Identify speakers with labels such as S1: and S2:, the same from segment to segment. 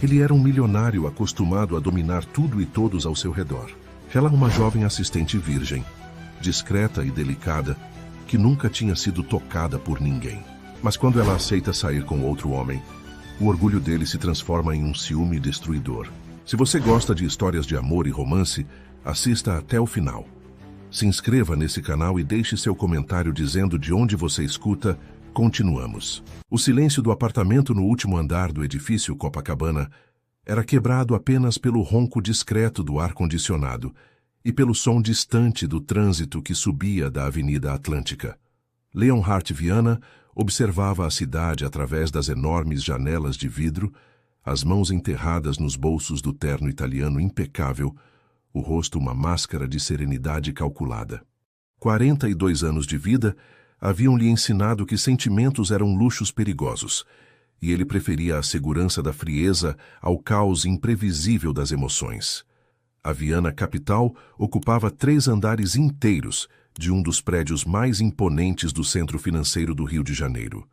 S1: Ele era um milionário acostumado a dominar tudo e todos ao seu redor. Ela, uma jovem assistente virgem, discreta e delicada, que nunca tinha sido tocada por ninguém. Mas quando ela aceita sair com outro homem, o orgulho dele se transforma em um ciúme destruidor. Se você gosta de histórias de amor e romance, assista até o final. Se inscreva nesse canal e deixe seu comentário dizendo de onde você escuta. Continuamos. O silêncio do apartamento no último andar do edifício Copacabana era quebrado apenas pelo ronco discreto do ar-condicionado e pelo som distante do trânsito que subia da Avenida Atlântica. Leonhardt Viana observava a cidade através das enormes janelas de vidro, as mãos enterradas nos bolsos do terno italiano impecável, o rosto uma máscara de serenidade calculada. 42 anos de vida haviam-lhe ensinado que sentimentos eram luxos perigosos, e ele preferia a segurança da frieza ao caos imprevisível das emoções. A Viana Capital ocupava 3 andares inteiros de um dos prédios mais imponentes do centro financeiro do Rio de Janeiro.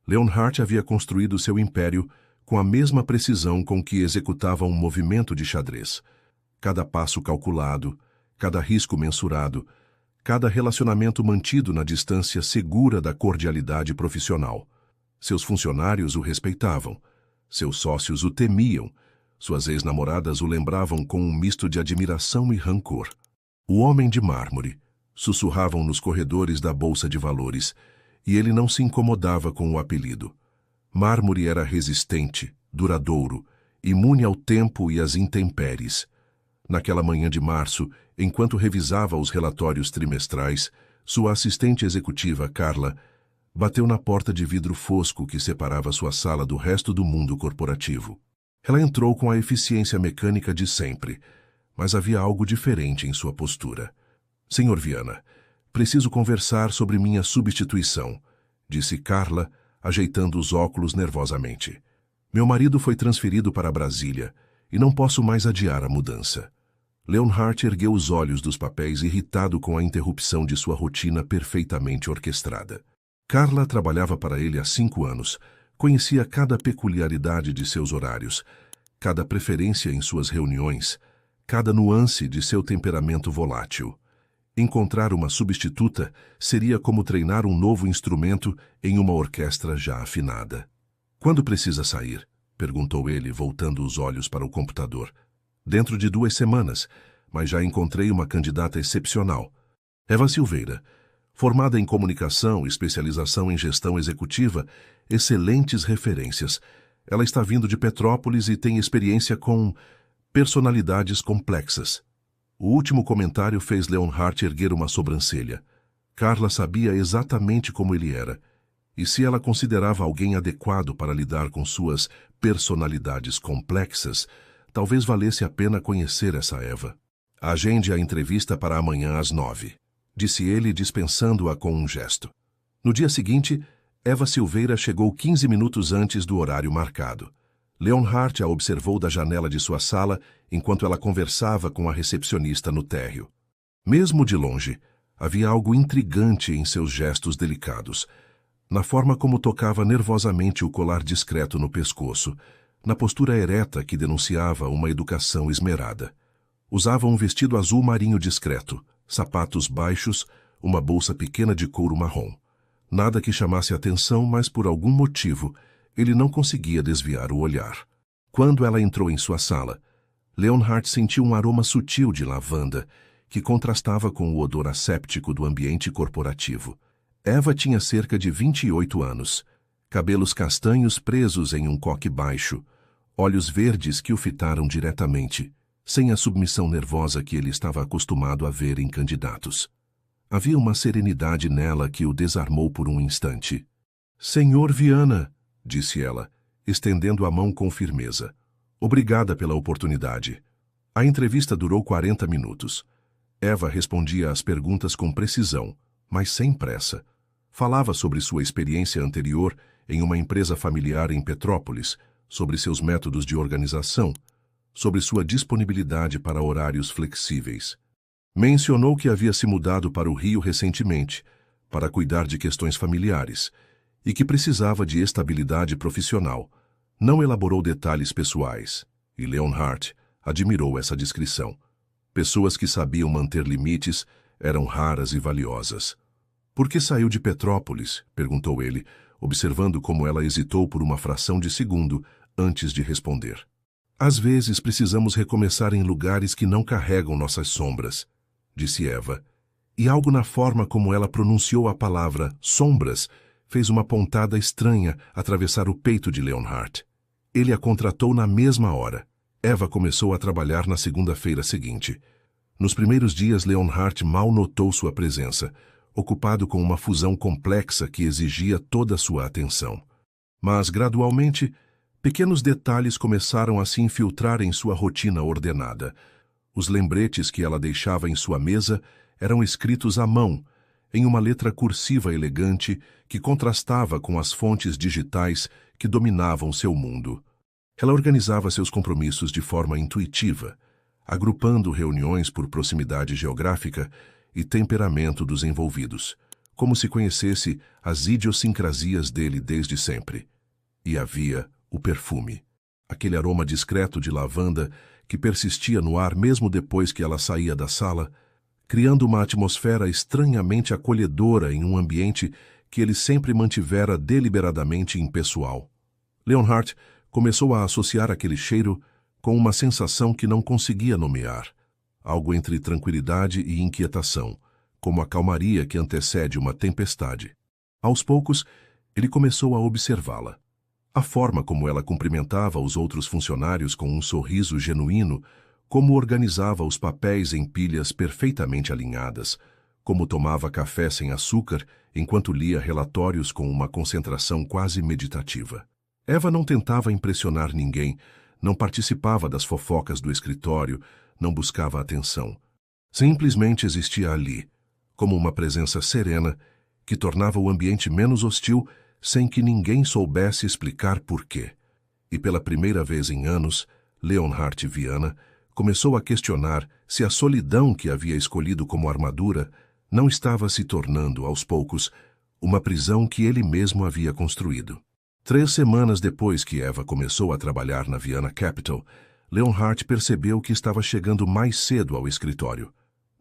S1: Leonhardt havia construído seu império com a mesma precisão com que executava um movimento de xadrez. Cada passo calculado, cada risco mensurado, cada relacionamento mantido na distância segura da cordialidade profissional. Seus funcionários o respeitavam, seus sócios o temiam, suas ex-namoradas o lembravam com um misto de admiração e rancor. O homem de mármore, sussurravam nos corredores da Bolsa de Valores, e ele não se incomodava com o apelido. Mármore era resistente, duradouro, imune ao tempo e às intempéries. Naquela manhã de março, enquanto revisava os relatórios trimestrais, sua assistente executiva, Carla, bateu na porta de vidro fosco que separava sua sala do resto do mundo corporativo. Ela entrou com a eficiência mecânica de sempre, mas havia algo diferente em sua postura. Senhor Viana, preciso conversar sobre minha substituição, disse Carla, ajeitando os óculos nervosamente. Meu marido foi transferido para Brasília e não posso mais adiar a mudança. Leonhardt ergueu os olhos dos papéis, irritado com a interrupção de sua rotina perfeitamente orquestrada. Carla trabalhava para ele há 5 anos, conhecia cada peculiaridade de seus horários, cada preferência em suas reuniões, cada nuance de seu temperamento volátil. Encontrar uma substituta seria como treinar um novo instrumento em uma orquestra já afinada. Quando precisa sair? Perguntou ele, voltando os olhos para o computador. Dentro de 2 semanas, mas já encontrei uma candidata excepcional. Eva Silveira, formada em comunicação, especialização em gestão executiva, excelentes referências. Ela está vindo de Petrópolis e tem experiência com personalidades complexas. O último comentário fez Leonhardt erguer uma sobrancelha. Carla sabia exatamente como ele era, e se ela considerava alguém adequado para lidar com suas personalidades complexas, talvez valesse a pena conhecer essa Eva. Agende a entrevista para amanhã às 9, disse ele, dispensando-a com um gesto. No dia seguinte, Eva Silveira chegou 15 minutos antes do horário marcado. Leonhardt a observou da janela de sua sala enquanto ela conversava com a recepcionista no térreo. Mesmo de longe, havia algo intrigante em seus gestos delicados, na forma como tocava nervosamente o colar discreto no pescoço, na postura ereta que denunciava uma educação esmerada. Usava um vestido azul marinho discreto, sapatos baixos, uma bolsa pequena de couro marrom. Nada que chamasse atenção, mas por algum motivo ele não conseguia desviar o olhar. Quando ela entrou em sua sala, Leonhardt sentiu um aroma sutil de lavanda que contrastava com o odor asséptico do ambiente corporativo. Eva tinha cerca de 28 anos, cabelos castanhos presos em um coque baixo, olhos verdes que o fitaram diretamente, sem a submissão nervosa que ele estava acostumado a ver em candidatos. Havia uma serenidade nela que o desarmou por um instante. Senhor Viana, disse ela, estendendo a mão com firmeza. Obrigada pela oportunidade. A entrevista durou 40 minutos. Eva respondia às perguntas com precisão, mas sem pressa. Falava sobre sua experiência anterior em uma empresa familiar em Petrópolis, sobre seus métodos de organização, sobre sua disponibilidade para horários flexíveis. Mencionou que havia se mudado para o Rio recentemente, para cuidar de questões familiares, e que precisava de estabilidade profissional, Não elaborou detalhes pessoais, e Leonhardt admirou essa discrição. Pessoas que sabiam manter limites eram raras e valiosas. "Por que saiu de Petrópolis?" perguntou ele, observando como ela hesitou por uma fração de segundo antes de responder. "Às vezes precisamos recomeçar em lugares que não carregam nossas sombras", disse Eva, e algo na forma como ela pronunciou a palavra sombras fez uma pontada estranha atravessar o peito de Leonhardt. Ele a contratou na mesma hora. Eva começou a trabalhar na segunda-feira seguinte. Nos primeiros dias, Leonhardt mal notou sua presença, ocupado com uma fusão complexa que exigia toda a sua atenção. Mas, gradualmente, pequenos detalhes começaram a se infiltrar em sua rotina ordenada. Os lembretes que ela deixava em sua mesa eram escritos à mão, em uma letra cursiva elegante que contrastava com as fontes digitais que dominavam seu mundo. Ela organizava seus compromissos de forma intuitiva, agrupando reuniões por proximidade geográfica e temperamento dos envolvidos, como se conhecesse as idiosincrasias dele desde sempre. E havia o perfume, aquele aroma discreto de lavanda que persistia no ar mesmo depois que ela saía da sala, criando uma atmosfera estranhamente acolhedora em um ambiente que ele sempre mantivera deliberadamente impessoal. Leonhardt começou a associar aquele cheiro com uma sensação que não conseguia nomear, algo entre tranquilidade e inquietação, como a calmaria que antecede uma tempestade. Aos poucos, ele começou a observá-la. A forma como ela cumprimentava os outros funcionários com um sorriso genuíno, como organizava os papéis em pilhas perfeitamente alinhadas, como tomava café sem açúcar enquanto lia relatórios com uma concentração quase meditativa. Eva não tentava impressionar ninguém, não participava das fofocas do escritório, não buscava atenção. Simplesmente existia ali, como uma presença serena que tornava o ambiente menos hostil sem que ninguém soubesse explicar por quê. E pela primeira vez em anos, Leonhardt Viana começou a questionar se a solidão que havia escolhido como armadura não estava se tornando, aos poucos, uma prisão que ele mesmo havia construído. 3 semanas depois que Eva começou a trabalhar na Viana Capital, Leonhardt percebeu que estava chegando mais cedo ao escritório.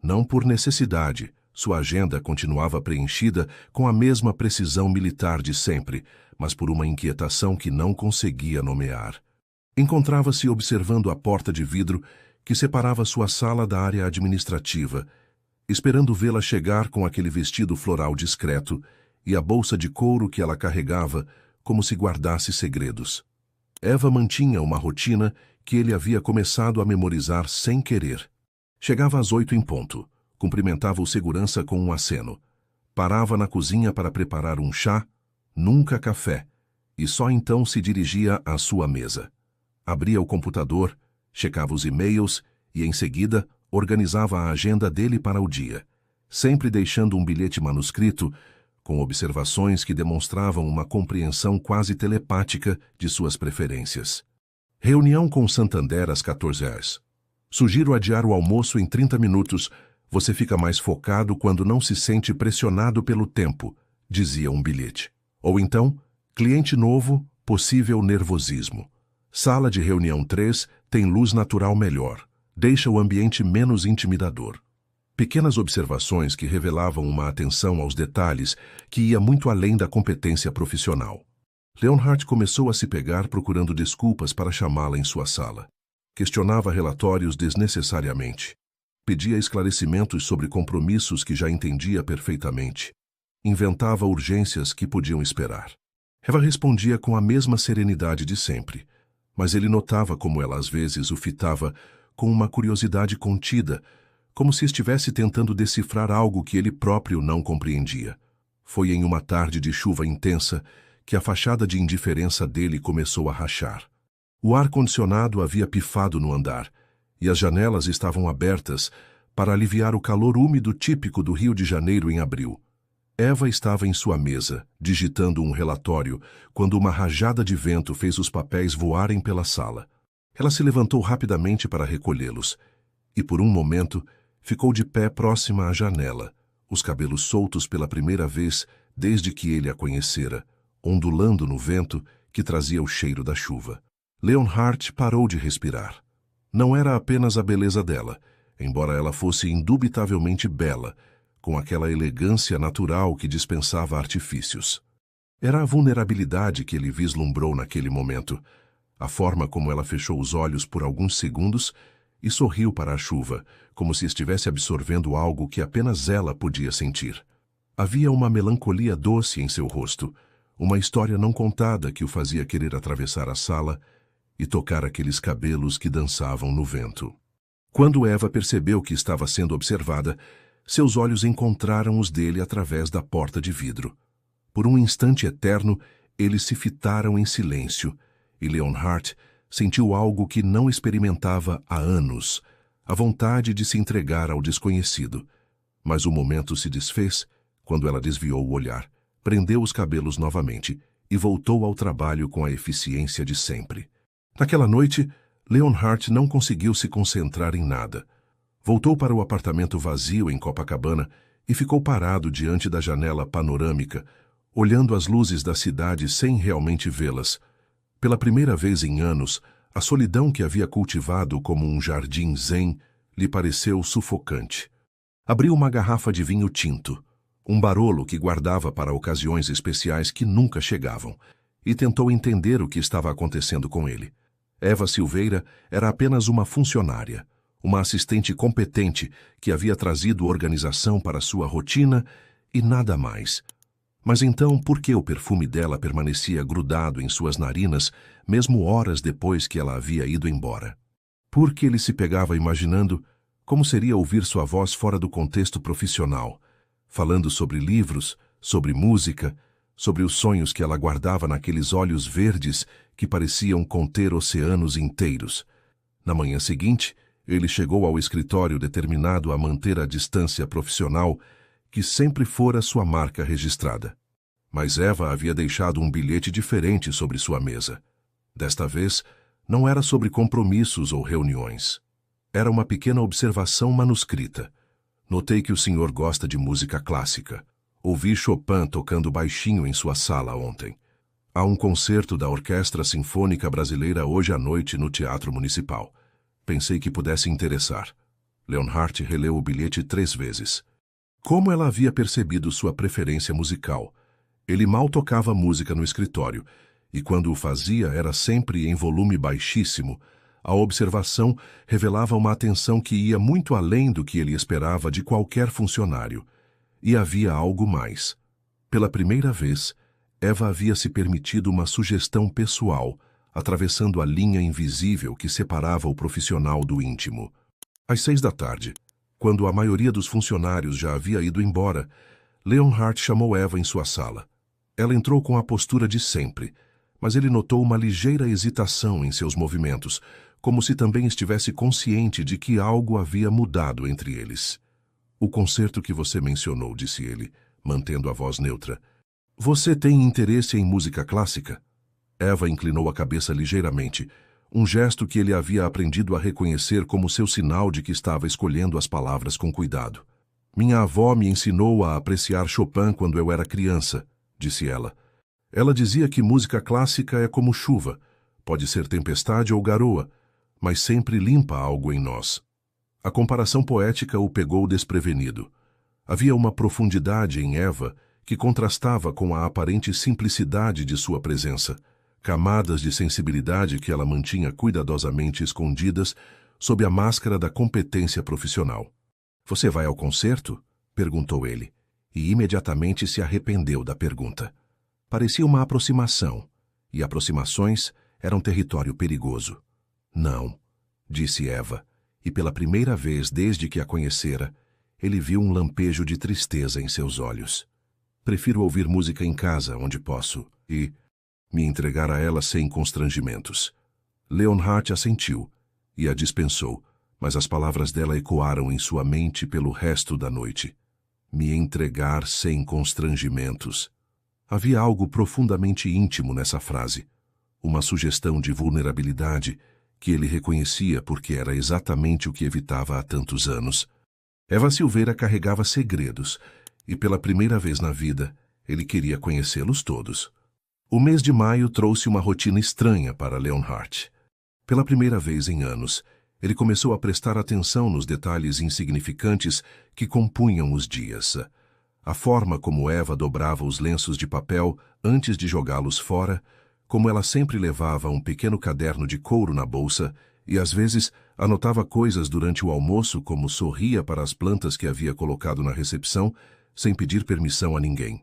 S1: Não por necessidade, sua agenda continuava preenchida com a mesma precisão militar de sempre, mas por uma inquietação que não conseguia nomear. Encontrava-se observando a porta de vidro que separava sua sala da área administrativa, esperando vê-la chegar com aquele vestido floral discreto e a bolsa de couro que ela carregava como se guardasse segredos. Eva mantinha uma rotina que ele havia começado a memorizar sem querer. Chegava às 8 em ponto, cumprimentava o segurança com um aceno, parava na cozinha para preparar um chá, nunca café, e só então se dirigia à sua mesa. Abria o computador, checava os e-mails e, em seguida, organizava a agenda dele para o dia, sempre deixando um bilhete manuscrito com observações que demonstravam uma compreensão quase telepática de suas preferências. Reunião com Santander às 14 horas. Sugiro adiar o almoço em 30 minutos. Você fica mais focado quando não se sente pressionado pelo tempo, dizia um bilhete. Ou então, cliente novo, possível nervosismo. Sala de reunião 3 tem luz natural melhor. Deixa o ambiente menos intimidador. Pequenas observações que revelavam uma atenção aos detalhes que ia muito além da competência profissional. Leonhardt começou a se pegar procurando desculpas para chamá-la em sua sala. Questionava relatórios desnecessariamente. Pedia esclarecimentos sobre compromissos que já entendia perfeitamente. Inventava urgências que podiam esperar. Eva respondia com a mesma serenidade de sempre, mas ele notava como ela às vezes o fitava com uma curiosidade contida, como se estivesse tentando decifrar algo que ele próprio não compreendia. Foi em uma tarde de chuva intensa que a fachada de indiferença dele começou a rachar. O ar-condicionado havia pifado no andar, e as janelas estavam abertas para aliviar o calor úmido típico do Rio de Janeiro em abril. Eva estava em sua mesa, digitando um relatório, quando uma rajada de vento fez os papéis voarem pela sala. Ela se levantou rapidamente para recolhê-los, e por um momento ficou de pé próxima à janela, os cabelos soltos pela primeira vez desde que ele a conhecera, ondulando no vento que trazia o cheiro da chuva. Leonhardt parou de respirar. Não era apenas a beleza dela, embora ela fosse indubitavelmente bela, com aquela elegância natural que dispensava artifícios. Era a vulnerabilidade que ele vislumbrou naquele momento, a forma como ela fechou os olhos por alguns segundos e sorriu para a chuva, como se estivesse absorvendo algo que apenas ela podia sentir. Havia uma melancolia doce em seu rosto, uma história não contada que o fazia querer atravessar a sala e tocar aqueles cabelos que dançavam no vento. Quando Eva percebeu que estava sendo observada, seus olhos encontraram os dele através da porta de vidro. Por um instante eterno, eles se fitaram em silêncio, e Leonhardt sentiu algo que não experimentava há anos, a vontade de se entregar ao desconhecido. Mas o momento se desfez quando ela desviou o olhar, prendeu os cabelos novamente e voltou ao trabalho com a eficiência de sempre. Naquela noite, Leonhardt não conseguiu se concentrar em nada. Voltou para o apartamento vazio em Copacabana e ficou parado diante da janela panorâmica, olhando as luzes da cidade sem realmente vê-las. Pela primeira vez em anos, a solidão que havia cultivado como um jardim zen lhe pareceu sufocante. Abriu uma garrafa de vinho tinto, um Barolo que guardava para ocasiões especiais que nunca chegavam, e tentou entender o que estava acontecendo com ele. Eva Silveira era apenas uma funcionária, uma assistente competente que havia trazido organização para sua rotina e nada mais. Mas então, por que o perfume dela permanecia grudado em suas narinas, mesmo horas depois que ela havia ido embora? Por que ele se pegava imaginando como seria ouvir sua voz fora do contexto profissional, falando sobre livros, sobre música, sobre os sonhos que ela guardava naqueles olhos verdes que pareciam conter oceanos inteiros? Na manhã seguinte, ele chegou ao escritório determinado a manter a distância profissional que sempre fora sua marca registrada. Mas Eva havia deixado um bilhete diferente sobre sua mesa. Desta vez, não era sobre compromissos ou reuniões. Era uma pequena observação manuscrita. Notei que o senhor gosta de música clássica. Ouvi Chopin tocando baixinho em sua sala ontem. Há um concerto da Orquestra Sinfônica Brasileira hoje à noite no Teatro Municipal. Pensei que pudesse interessar. Leonhardt releu o bilhete 3 vezes. Como ela havia percebido sua preferência musical? Ele mal tocava música no escritório, e quando o fazia era sempre em volume baixíssimo. A observação revelava uma atenção que ia muito além do que ele esperava de qualquer funcionário. E havia algo mais. Pela primeira vez, Eva havia se permitido uma sugestão pessoal, atravessando a linha invisível que separava o profissional do íntimo. Às 6 da tarde, quando a maioria dos funcionários já havia ido embora, Leonhardt chamou Eva em sua sala. Ela entrou com a postura de sempre, mas ele notou uma ligeira hesitação em seus movimentos, como se também estivesse consciente de que algo havia mudado entre eles. O concerto que você mencionou, disse ele, mantendo a voz neutra. Você tem interesse em música clássica? Eva inclinou a cabeça ligeiramente, um gesto que ele havia aprendido a reconhecer como seu sinal de que estava escolhendo as palavras com cuidado. Minha avó me ensinou a apreciar Chopin quando eu era criança, disse ela. Ela dizia que música clássica é como chuva, pode ser tempestade ou garoa, mas sempre limpa algo em nós. A comparação poética o pegou desprevenido. Havia uma profundidade em Eva que contrastava com a aparente simplicidade de sua presença, camadas de sensibilidade que ela mantinha cuidadosamente escondidas sob a máscara da competência profissional. Você vai ao concerto? Perguntou ele, e imediatamente se arrependeu da pergunta. Parecia uma aproximação, e aproximações eram território perigoso. Não, disse Eva, e pela primeira vez desde que a conhecera, ele viu um lampejo de tristeza em seus olhos. Prefiro ouvir música em casa, onde posso, e me entregar a ela sem constrangimentos. Leonhardt assentiu e a dispensou, mas as palavras dela ecoaram em sua mente pelo resto da noite. Me entregar sem constrangimentos. Havia algo profundamente íntimo nessa frase, uma sugestão de vulnerabilidade que ele reconhecia porque era exatamente o que evitava há tantos anos. Eva Silveira carregava segredos, e pela primeira vez na vida, ele queria conhecê-los todos. O mês de maio trouxe uma rotina estranha para Leonhardt. Pela primeira vez em anos, ele começou a prestar atenção nos detalhes insignificantes que compunham os dias. A forma como Eva dobrava os lenços de papel antes de jogá-los fora, como ela sempre levava um pequeno caderno de couro na bolsa e às vezes anotava coisas durante o almoço, como sorria para as plantas que havia colocado na recepção, sem pedir permissão a ninguém.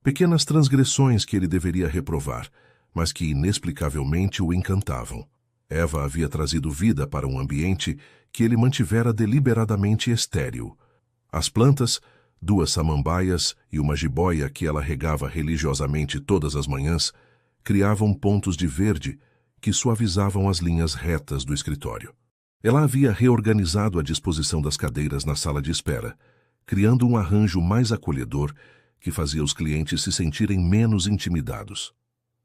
S1: Pequenas transgressões que ele deveria reprovar, mas que inexplicavelmente o encantavam. Eva havia trazido vida para um ambiente que ele mantivera deliberadamente estéril. As plantas, 2 samambaias e uma jiboia que ela regava religiosamente todas as manhãs, criavam pontos de verde que suavizavam as linhas retas do escritório. Ela havia reorganizado a disposição das cadeiras na sala de espera, criando um arranjo mais acolhedor que fazia os clientes se sentirem menos intimidados.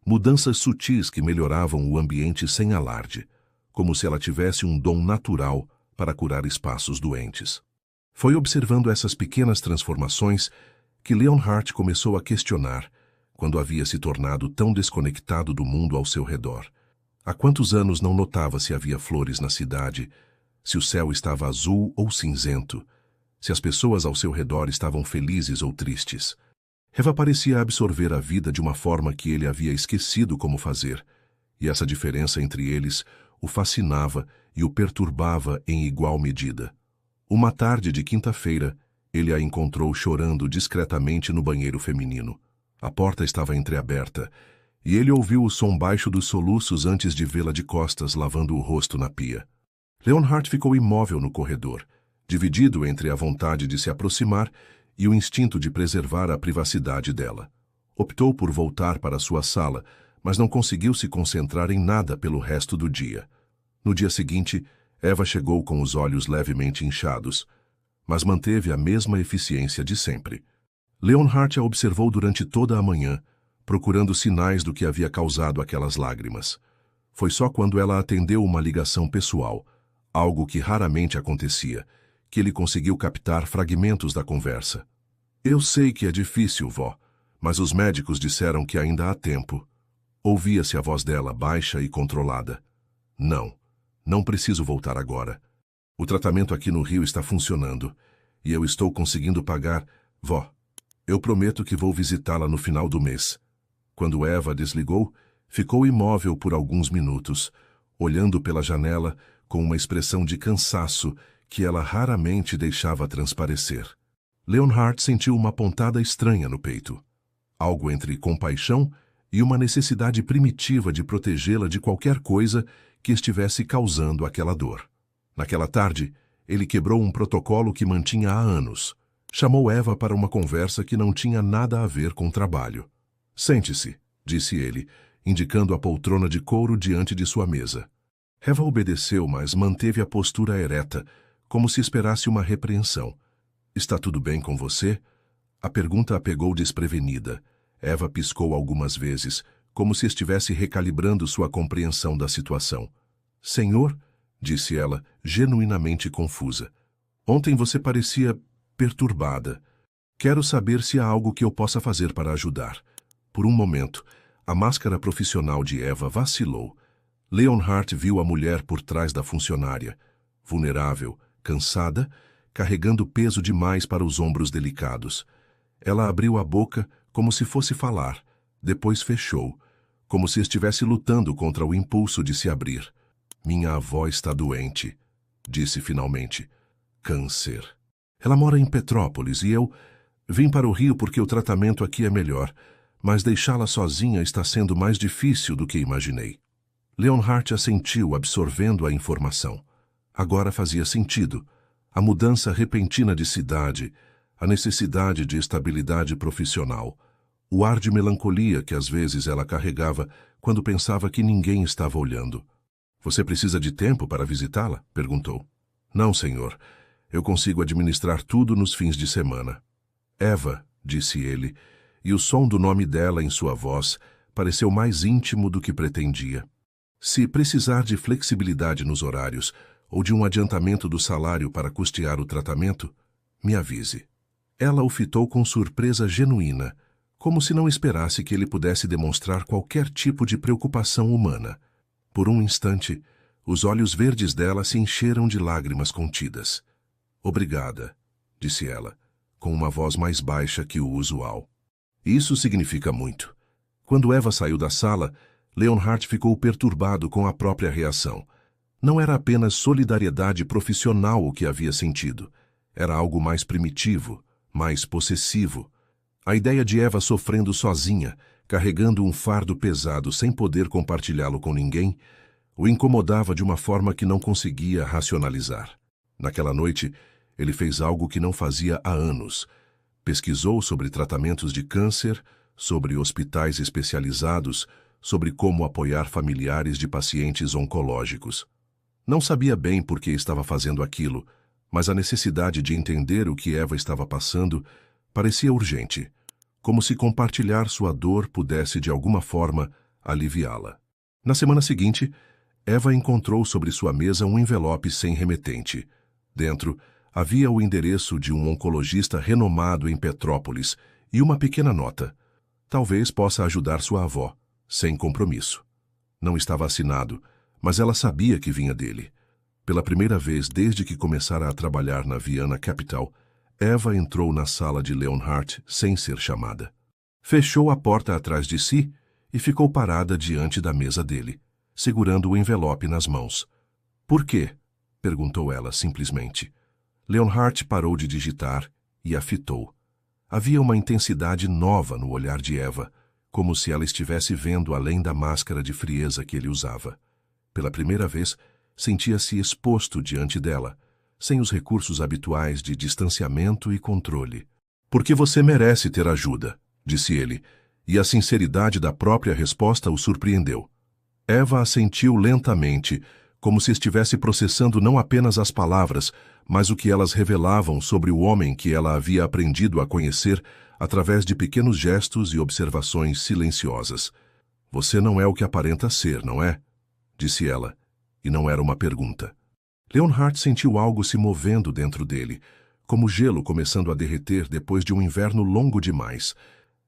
S1: Mudanças sutis que melhoravam o ambiente sem alarde, como se ela tivesse um dom natural para curar espaços doentes. Foi observando essas pequenas transformações que Leonhardt começou a questionar quando havia se tornado tão desconectado do mundo ao seu redor. Há quantos anos não notava se havia flores na cidade, se o céu estava azul ou cinzento, se as pessoas ao seu redor estavam felizes ou tristes. Eva parecia absorver a vida de uma forma que ele havia esquecido como fazer, e essa diferença entre eles o fascinava e o perturbava em igual medida. Uma tarde de quinta-feira, ele a encontrou chorando discretamente no banheiro feminino. A porta estava entreaberta, e ele ouviu o som baixo dos soluços antes de vê-la de costas lavando o rosto na pia. Leonhardt ficou imóvel no corredor, dividido entre a vontade de se aproximar e o instinto de preservar a privacidade dela. Optou por voltar para sua sala, mas não conseguiu se concentrar em nada pelo resto do dia. No dia seguinte, Eva chegou com os olhos levemente inchados, mas manteve a mesma eficiência de sempre. Leonhardt a observou durante toda a manhã, procurando sinais do que havia causado aquelas lágrimas. Foi só quando ela atendeu uma ligação pessoal, algo que raramente acontecia, que ele conseguiu captar fragmentos da conversa. Eu sei que é difícil, vó, mas os médicos disseram que ainda há tempo. Ouvia-se a voz dela, baixa e controlada. Não preciso voltar agora. O tratamento aqui no Rio está funcionando, e eu estou conseguindo pagar. Vó, eu prometo que vou visitá-la no final do mês. Quando Eva desligou, ficou imóvel por alguns minutos, olhando pela janela com uma expressão de cansaço que ela raramente deixava transparecer. Leonhardt sentiu uma pontada estranha no peito, algo entre compaixão e uma necessidade primitiva de protegê-la de qualquer coisa que estivesse causando aquela dor. Naquela tarde, ele quebrou um protocolo que mantinha há anos. Chamou Eva para uma conversa que não tinha nada a ver com trabalho. Sente-se, disse ele, indicando a poltrona de couro diante de sua mesa. Eva obedeceu, mas manteve a postura ereta, como se esperasse uma repreensão. Está tudo bem com você? A pergunta a pegou desprevenida. Eva piscou algumas vezes, como se estivesse recalibrando sua compreensão da situação. Senhor, disse ela, genuinamente confusa. Ontem você parecia perturbada. Quero saber se há algo que eu possa fazer para ajudar. Por um momento, a máscara profissional de Eva vacilou. Leonhardt viu a mulher por trás da funcionária, vulnerável, cansada, carregando peso demais para os ombros delicados. Ela abriu a boca como se fosse falar, depois fechou, como se estivesse lutando contra o impulso de se abrir. Minha avó está doente, disse finalmente. Câncer. Ela mora em Petrópolis e eu vim para o Rio porque o tratamento aqui é melhor, mas deixá-la sozinha está sendo mais difícil do que imaginei. Leonhardt assentiu, absorvendo a informação. Agora fazia sentido. A mudança repentina de cidade, a necessidade de estabilidade profissional, o ar de melancolia que às vezes ela carregava quando pensava que ninguém estava olhando. Você precisa de tempo para visitá-la? Perguntou. Não, senhor. Eu consigo administrar tudo nos fins de semana. Eva, disse ele, e o som do nome dela em sua voz pareceu mais íntimo do que pretendia. Se precisar de flexibilidade nos horários ou de um adiantamento do salário para custear o tratamento, me avise. Ela o fitou com surpresa genuína, como se não esperasse que ele pudesse demonstrar qualquer tipo de preocupação humana. Por um instante, os olhos verdes dela se encheram de lágrimas contidas. "Obrigada", disse ela, com uma voz mais baixa que o usual. "Isso significa muito." Quando Eva saiu da sala, Leonhardt ficou perturbado com a própria reação. Não era apenas solidariedade profissional o que havia sentido. Era algo mais primitivo, mais possessivo. A ideia de Eva sofrendo sozinha, carregando um fardo pesado sem poder compartilhá-lo com ninguém, o incomodava de uma forma que não conseguia racionalizar. Naquela noite, ele fez algo que não fazia há anos. Pesquisou sobre tratamentos de câncer, sobre hospitais especializados, sobre como apoiar familiares de pacientes oncológicos. Não sabia bem por que estava fazendo aquilo, mas a necessidade de entender o que Eva estava passando parecia urgente, como se compartilhar sua dor pudesse de alguma forma aliviá-la. Na semana seguinte, Eva encontrou sobre sua mesa um envelope sem remetente. Dentro, havia o endereço de um oncologista renomado em Petrópolis e uma pequena nota. Talvez possa ajudar sua avó, sem compromisso. Não estava assinado, mas ela sabia que vinha dele. Pela primeira vez desde que começara a trabalhar na Viana Capital, Eva entrou na sala de Leonhardt sem ser chamada. Fechou a porta atrás de si e ficou parada diante da mesa dele, segurando o envelope nas mãos. "Por quê?" perguntou ela simplesmente. Leonhardt parou de digitar e a fitou. Havia uma intensidade nova no olhar de Eva, como se ela estivesse vendo além da máscara de frieza que ele usava. Pela primeira vez, sentia-se exposto diante dela, sem os recursos habituais de distanciamento e controle. "Porque você merece ter ajuda", disse ele, e a sinceridade da própria resposta o surpreendeu. Eva assentiu lentamente, como se estivesse processando não apenas as palavras, mas o que elas revelavam sobre o homem que ela havia aprendido a conhecer através de pequenos gestos e observações silenciosas. "Você não é o que aparenta ser, não é?" disse ela, e não era uma pergunta. Leonhardt sentiu algo se movendo dentro dele, como gelo começando a derreter depois de um inverno longo demais.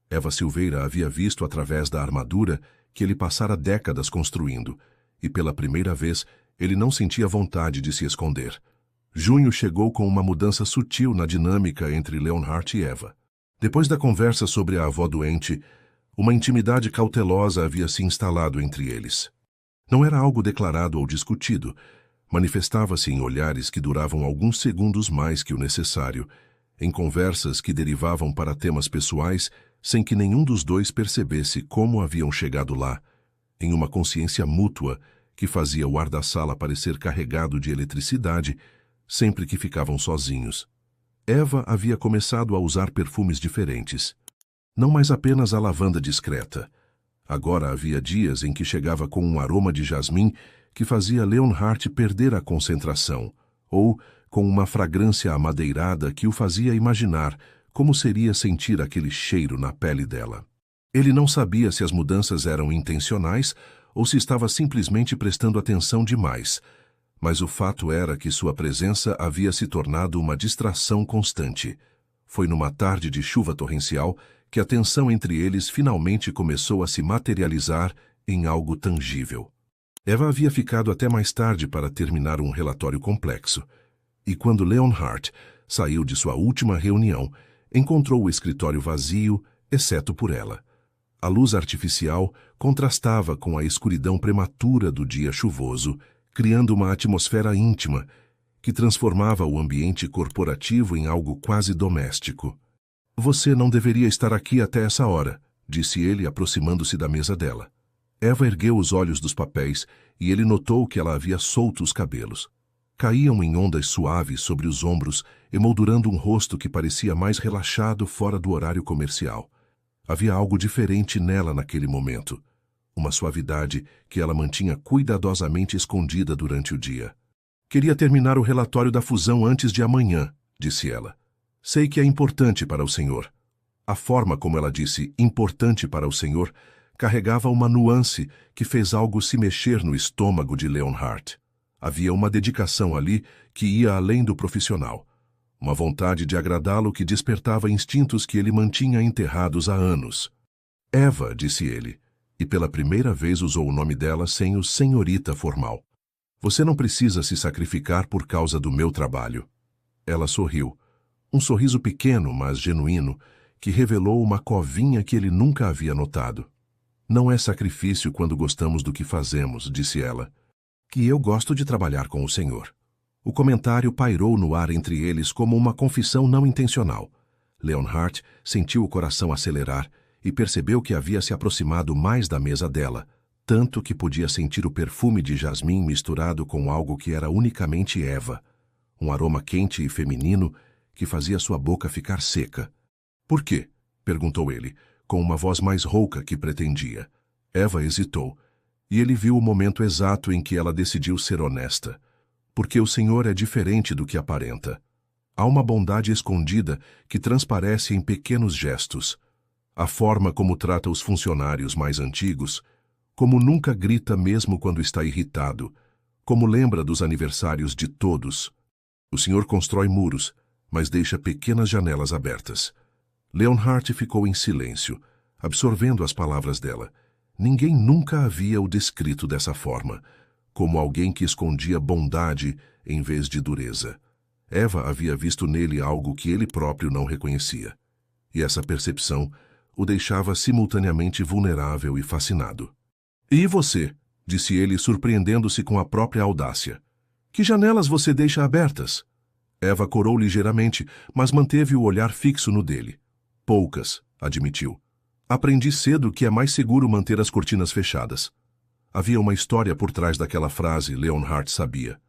S1: Eva Silveira havia visto através da armadura que ele passara décadas construindo, e pela primeira vez ele não sentia vontade de se esconder. Junho chegou com uma mudança sutil na dinâmica entre Leonhardt e Eva. Depois da conversa sobre a avó doente, uma intimidade cautelosa havia se instalado entre eles. Não era algo declarado ou discutido, manifestava-se em olhares que duravam alguns segundos mais que o necessário, em conversas que derivavam para temas pessoais sem que nenhum dos dois percebesse como haviam chegado lá, em uma consciência mútua que fazia o ar da sala parecer carregado de eletricidade sempre que ficavam sozinhos. Eva havia começado a usar perfumes diferentes. Não mais apenas a lavanda discreta. Agora havia dias em que chegava com um aroma de jasmim que fazia Leonhardt perder a concentração, ou com uma fragrância amadeirada que o fazia imaginar como seria sentir aquele cheiro na pele dela. Ele não sabia se as mudanças eram intencionais ou se estava simplesmente prestando atenção demais, mas o fato era que sua presença havia se tornado uma distração constante. Foi numa tarde de chuva torrencial que a tensão entre eles finalmente começou a se materializar em algo tangível. Eva havia ficado até mais tarde para terminar um relatório complexo, e quando Leonhardt saiu de sua última reunião, encontrou o escritório vazio, exceto por ela. A luz artificial contrastava com a escuridão prematura do dia chuvoso, criando uma atmosfera íntima que transformava o ambiente corporativo em algo quase doméstico. "Você não deveria estar aqui até essa hora", disse ele, aproximando-se da mesa dela. Eva ergueu os olhos dos papéis e ele notou que ela havia solto os cabelos. Caíam em ondas suaves sobre os ombros, emoldurando um rosto que parecia mais relaxado fora do horário comercial. Havia algo diferente nela naquele momento, uma suavidade que ela mantinha cuidadosamente escondida durante o dia. "Queria terminar o relatório da fusão antes de amanhã", disse ela. "Sei que é importante para o senhor." A forma como ela disse "importante para o senhor" carregava uma nuance que fez algo se mexer no estômago de Leonhardt. Havia uma dedicação ali que ia além do profissional. uma vontade de agradá-lo que despertava instintos que ele mantinha enterrados há anos. Eva, disse ele, e pela primeira vez usou o nome dela sem o senhorita formal. Você não precisa se sacrificar por causa do meu trabalho. Ela sorriu, um sorriso pequeno, mas genuíno, que revelou uma covinha que ele nunca havia notado. Não é sacrifício quando gostamos do que fazemos, disse ela. Que eu gosto de trabalhar com o Senhor. O comentário pairou no ar entre eles como uma confissão não intencional. Leonhardt sentiu o coração acelerar e percebeu que havia se aproximado mais da mesa dela, tanto que podia sentir o perfume de jasmim misturado com algo que era unicamente Eva, um aroma quente e feminino que fazia sua boca ficar seca. Por quê? Perguntou ele, com uma voz mais rouca que pretendia. Eva hesitou, e ele viu o momento exato em que ela decidiu ser honesta. Porque o Senhor é diferente do que aparenta. Há uma bondade escondida que transparece em pequenos gestos. A forma como trata os funcionários mais antigos, como nunca grita mesmo quando está irritado, como lembra dos aniversários de todos. O Senhor constrói muros, mas deixa pequenas janelas abertas. Leonhardt ficou em silêncio, absorvendo as palavras dela. Ninguém nunca havia o descrito dessa forma, como alguém que escondia bondade em vez de dureza. Eva havia visto nele algo que ele próprio não reconhecia. E essa percepção o deixava simultaneamente vulnerável e fascinado. E você? Disse ele, surpreendendo-se com a própria audácia. Que janelas você deixa abertas? Eva corou ligeiramente, mas manteve o olhar fixo no dele. Poucas, admitiu. Aprendi cedo que é mais seguro manter as cortinas fechadas. Havia uma história por trás daquela frase, Leonhardt sabia.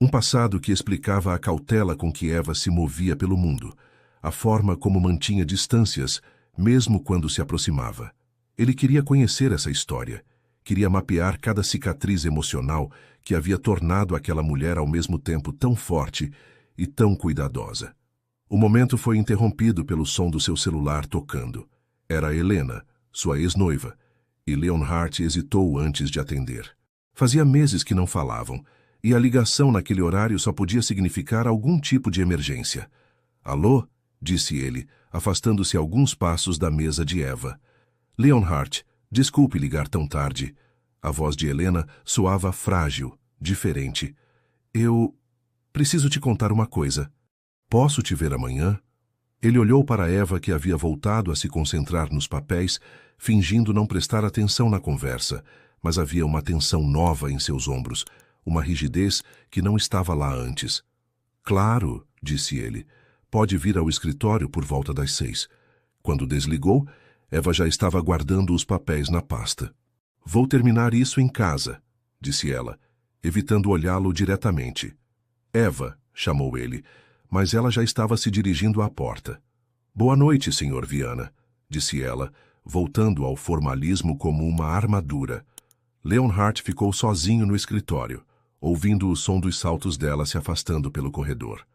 S1: Um passado que explicava a cautela com que Eva se movia pelo mundo, a forma como mantinha distâncias, mesmo quando se aproximava. Ele queria conhecer essa história, queria mapear cada cicatriz emocional que havia tornado aquela mulher ao mesmo tempo tão forte e tão cuidadosa. O momento foi interrompido pelo som do seu celular tocando. Era Helena, sua ex-noiva, e Leonhardt hesitou antes de atender. Fazia meses que não falavam, e a ligação naquele horário só podia significar algum tipo de emergência. Alô? Disse ele, afastando-se alguns passos da mesa de Eva. Leonhardt, desculpe ligar tão tarde. A voz de Helena soava frágil, diferente. Eu preciso te contar uma coisa. Posso te ver amanhã? Ele olhou para Eva, que havia voltado a se concentrar nos papéis, fingindo não prestar atenção na conversa, mas havia uma tensão nova em seus ombros, uma rigidez que não estava lá antes. Claro, disse ele, pode vir ao escritório por volta das 6. Quando desligou, Eva já estava guardando os papéis na pasta. Vou terminar isso em casa, disse ela, evitando olhá-lo diretamente. Eva, chamou ele, mas ela já estava se dirigindo à porta. Boa noite, Sr. Viana, disse ela, voltando ao formalismo como uma armadura. Leonhardt ficou sozinho no escritório, ouvindo o som dos saltos dela se afastando pelo corredor.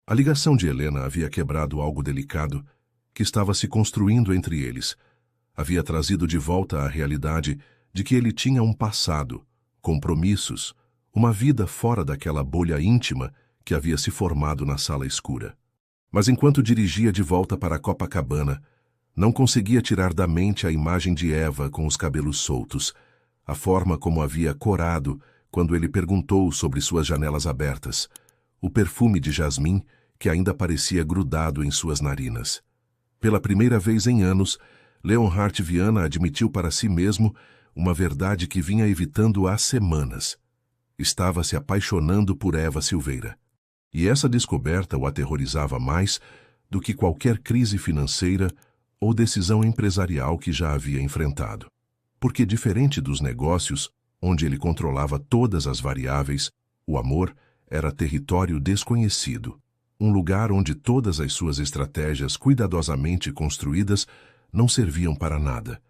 S1: A ligação de Helena havia quebrado algo delicado que estava se construindo entre eles. Havia trazido de volta a realidade de que ele tinha um passado, compromissos, uma vida fora daquela bolha íntima que havia se formado na sala escura. Mas enquanto dirigia de volta para Copacabana, não conseguia tirar da mente a imagem de Eva com os cabelos soltos, a forma como havia corado quando ele perguntou sobre suas janelas abertas, o perfume de jasmim que ainda parecia grudado em suas narinas. Pela primeira vez em anos, Leonhardt Viana admitiu para si mesmo uma verdade que vinha evitando há semanas. Estava se apaixonando por Eva Silveira. E essa descoberta o aterrorizava mais do que qualquer crise financeira ou decisão empresarial que já havia enfrentado. Porque, diferente dos negócios, onde ele controlava todas as variáveis, o amor era território desconhecido, um lugar onde todas as suas estratégias cuidadosamente construídas não serviam para nada.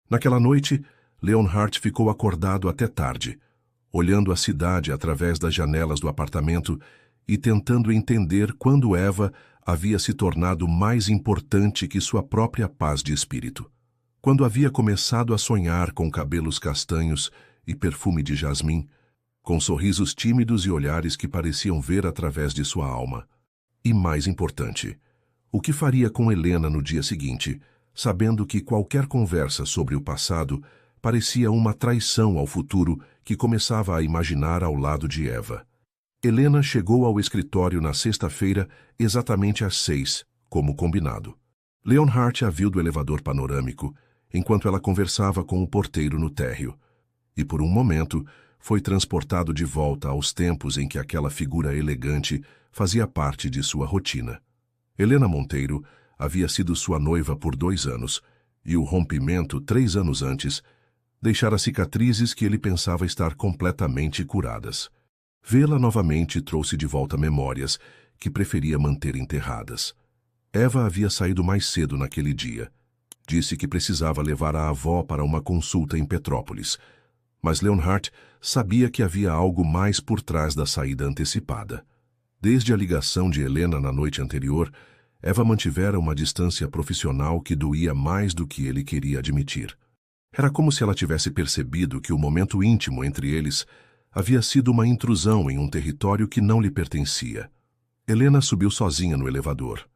S1: Naquela noite, Leonhardt ficou acordado até tarde, olhando a cidade através das janelas do apartamento e tentando entender quando Eva havia se tornado mais importante que sua própria paz de espírito. Quando havia começado a sonhar com cabelos castanhos e perfume de jasmim, com sorrisos tímidos e olhares que pareciam ver através de sua alma. E mais importante, o que faria com Helena no dia seguinte, sabendo que qualquer conversa sobre o passado parecia uma traição ao futuro que começava a imaginar ao lado de Eva. Helena chegou ao escritório na sexta-feira exatamente às 6, como combinado. Leonhardt a viu do elevador panorâmico, enquanto ela conversava com o porteiro no térreo, e por um momento foi transportado de volta aos tempos em que aquela figura elegante fazia parte de sua rotina. Helena Monteiro havia sido sua noiva por 2 anos, e o rompimento, 3 anos antes, deixara cicatrizes que ele pensava estar completamente curadas. Vê-la novamente trouxe de volta memórias que preferia manter enterradas. Eva havia saído mais cedo naquele dia. Disse que precisava levar a avó para uma consulta em Petrópolis, mas Leonhardt sabia que havia algo mais por trás da saída antecipada. Desde a ligação de Helena na noite anterior, Eva mantivera uma distância profissional que doía mais do que ele queria admitir. Era como se ela tivesse percebido que o momento íntimo entre eles havia sido uma intrusão em um território que não lhe pertencia. Helena subiu sozinha no elevador.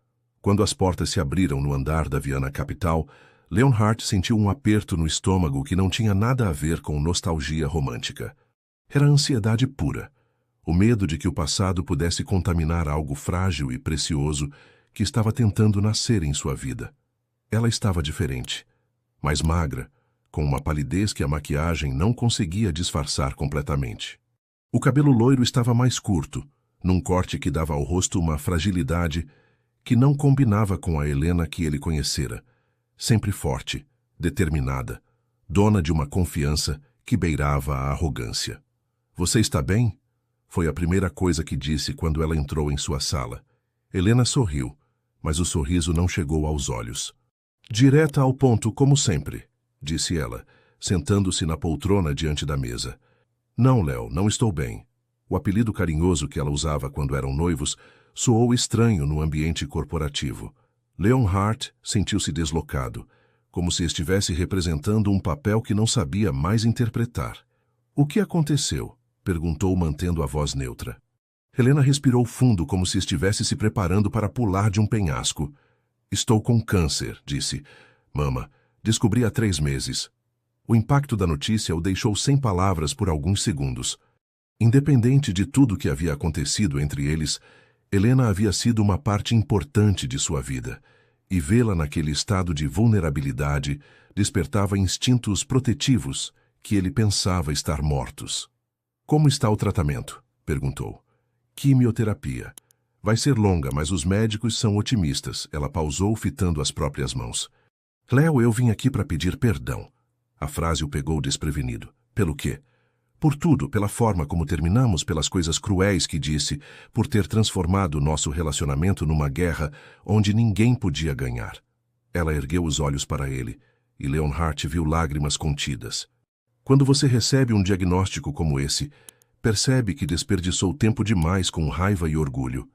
S1: Quando as portas se abriram no andar da Viana Capital, Leonhardt sentiu um aperto no estômago que não tinha nada a ver com nostalgia romântica. Era ansiedade pura, o medo de que o passado pudesse contaminar algo frágil e precioso que estava tentando nascer em sua vida. Ela estava diferente, mais magra, com uma palidez que a maquiagem não conseguia disfarçar completamente. O cabelo loiro estava mais curto, num corte que dava ao rosto uma fragilidade que não combinava com a Helena que ele conhecera, sempre forte, determinada, dona de uma confiança que beirava a arrogância. "Você está bem?" Foi a primeira coisa que disse quando ela entrou em sua sala. Helena sorriu, mas o sorriso não chegou aos olhos. "Direta ao ponto, como sempre", disse ela, sentando-se na poltrona diante da mesa. "Não, Léo, não estou bem." O apelido carinhoso que ela usava quando eram noivos soou estranho no ambiente corporativo. Leonhardt sentiu-se deslocado, como se estivesse representando um papel que não sabia mais interpretar. "O que aconteceu?" perguntou, mantendo a voz neutra. Helena respirou fundo, como se estivesse se preparando para pular de um penhasco. "Estou com câncer", disse. "Mama, descobri há 3 meses." O impacto da notícia o deixou sem palavras por alguns segundos. Independente de tudo o que havia acontecido entre eles, Helena havia sido uma parte importante de sua vida, e vê-la naquele estado de vulnerabilidade despertava instintos protetivos que ele pensava estar mortos. "Como está o tratamento?" perguntou. "Quimioterapia. Vai ser longa, mas os médicos são otimistas." Ela pausou, fitando as próprias mãos. "Léo, eu vim aqui para pedir perdão." A frase o pegou desprevenido. "Pelo quê?" "Por tudo, pela forma como terminamos, pelas coisas cruéis que disse, por ter transformado nosso relacionamento numa guerra onde ninguém podia ganhar." Ela ergueu os olhos para ele, e Leonhardt viu lágrimas contidas. Quando você recebe um diagnóstico como esse, percebe que desperdiçou tempo demais com raiva e orgulho.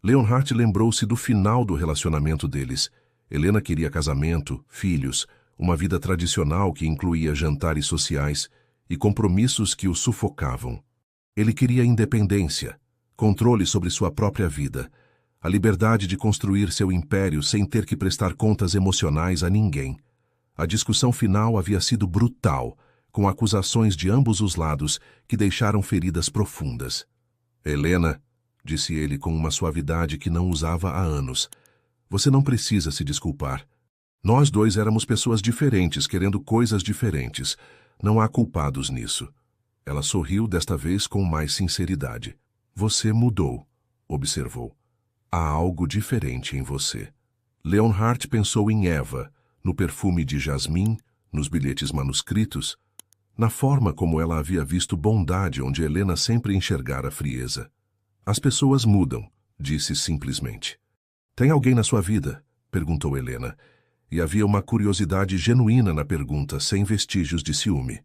S1: Leonhardt lembrou-se do final do relacionamento deles. Helena queria casamento, filhos, uma vida tradicional que incluía jantares sociais e compromissos que o sufocavam. Ele queria independência, controle sobre sua própria vida, a liberdade de construir seu império sem ter que prestar contas emocionais a ninguém. A discussão final havia sido brutal, com acusações de ambos os lados que deixaram feridas profundas. "Helena", disse ele com uma suavidade que não usava há anos, "você não precisa se desculpar. Nós dois éramos pessoas diferentes, querendo coisas diferentes. Não há culpados nisso." Ela sorriu desta vez com mais sinceridade. "Você mudou", observou. "Há algo diferente em você." Leonhardt pensou em Eva, no perfume de jasmim, nos bilhetes manuscritos, na forma como ela havia visto bondade onde Helena sempre enxergara frieza. "As pessoas mudam", disse simplesmente. "Tem alguém na sua vida?" perguntou Helena, e havia uma curiosidade genuína na pergunta, sem vestígios de ciúme.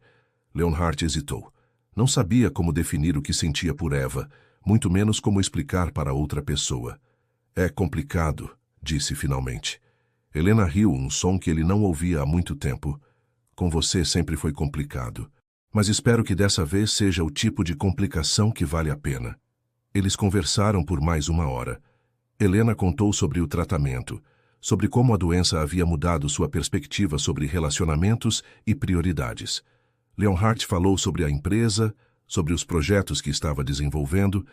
S1: Leonhardt hesitou. Não sabia como definir o que sentia por Eva, muito menos como explicar para outra pessoa. "É complicado", disse finalmente. Helena riu, um som que ele não ouvia há muito tempo. "Com você sempre foi complicado, mas espero que dessa vez seja o tipo de complicação que vale a pena." Eles conversaram por mais 1 hora. Helena contou sobre o tratamento, sobre como a doença havia mudado sua perspectiva sobre relacionamentos e prioridades. Leonhardt falou sobre a empresa, sobre os projetos que estava desenvolvendo,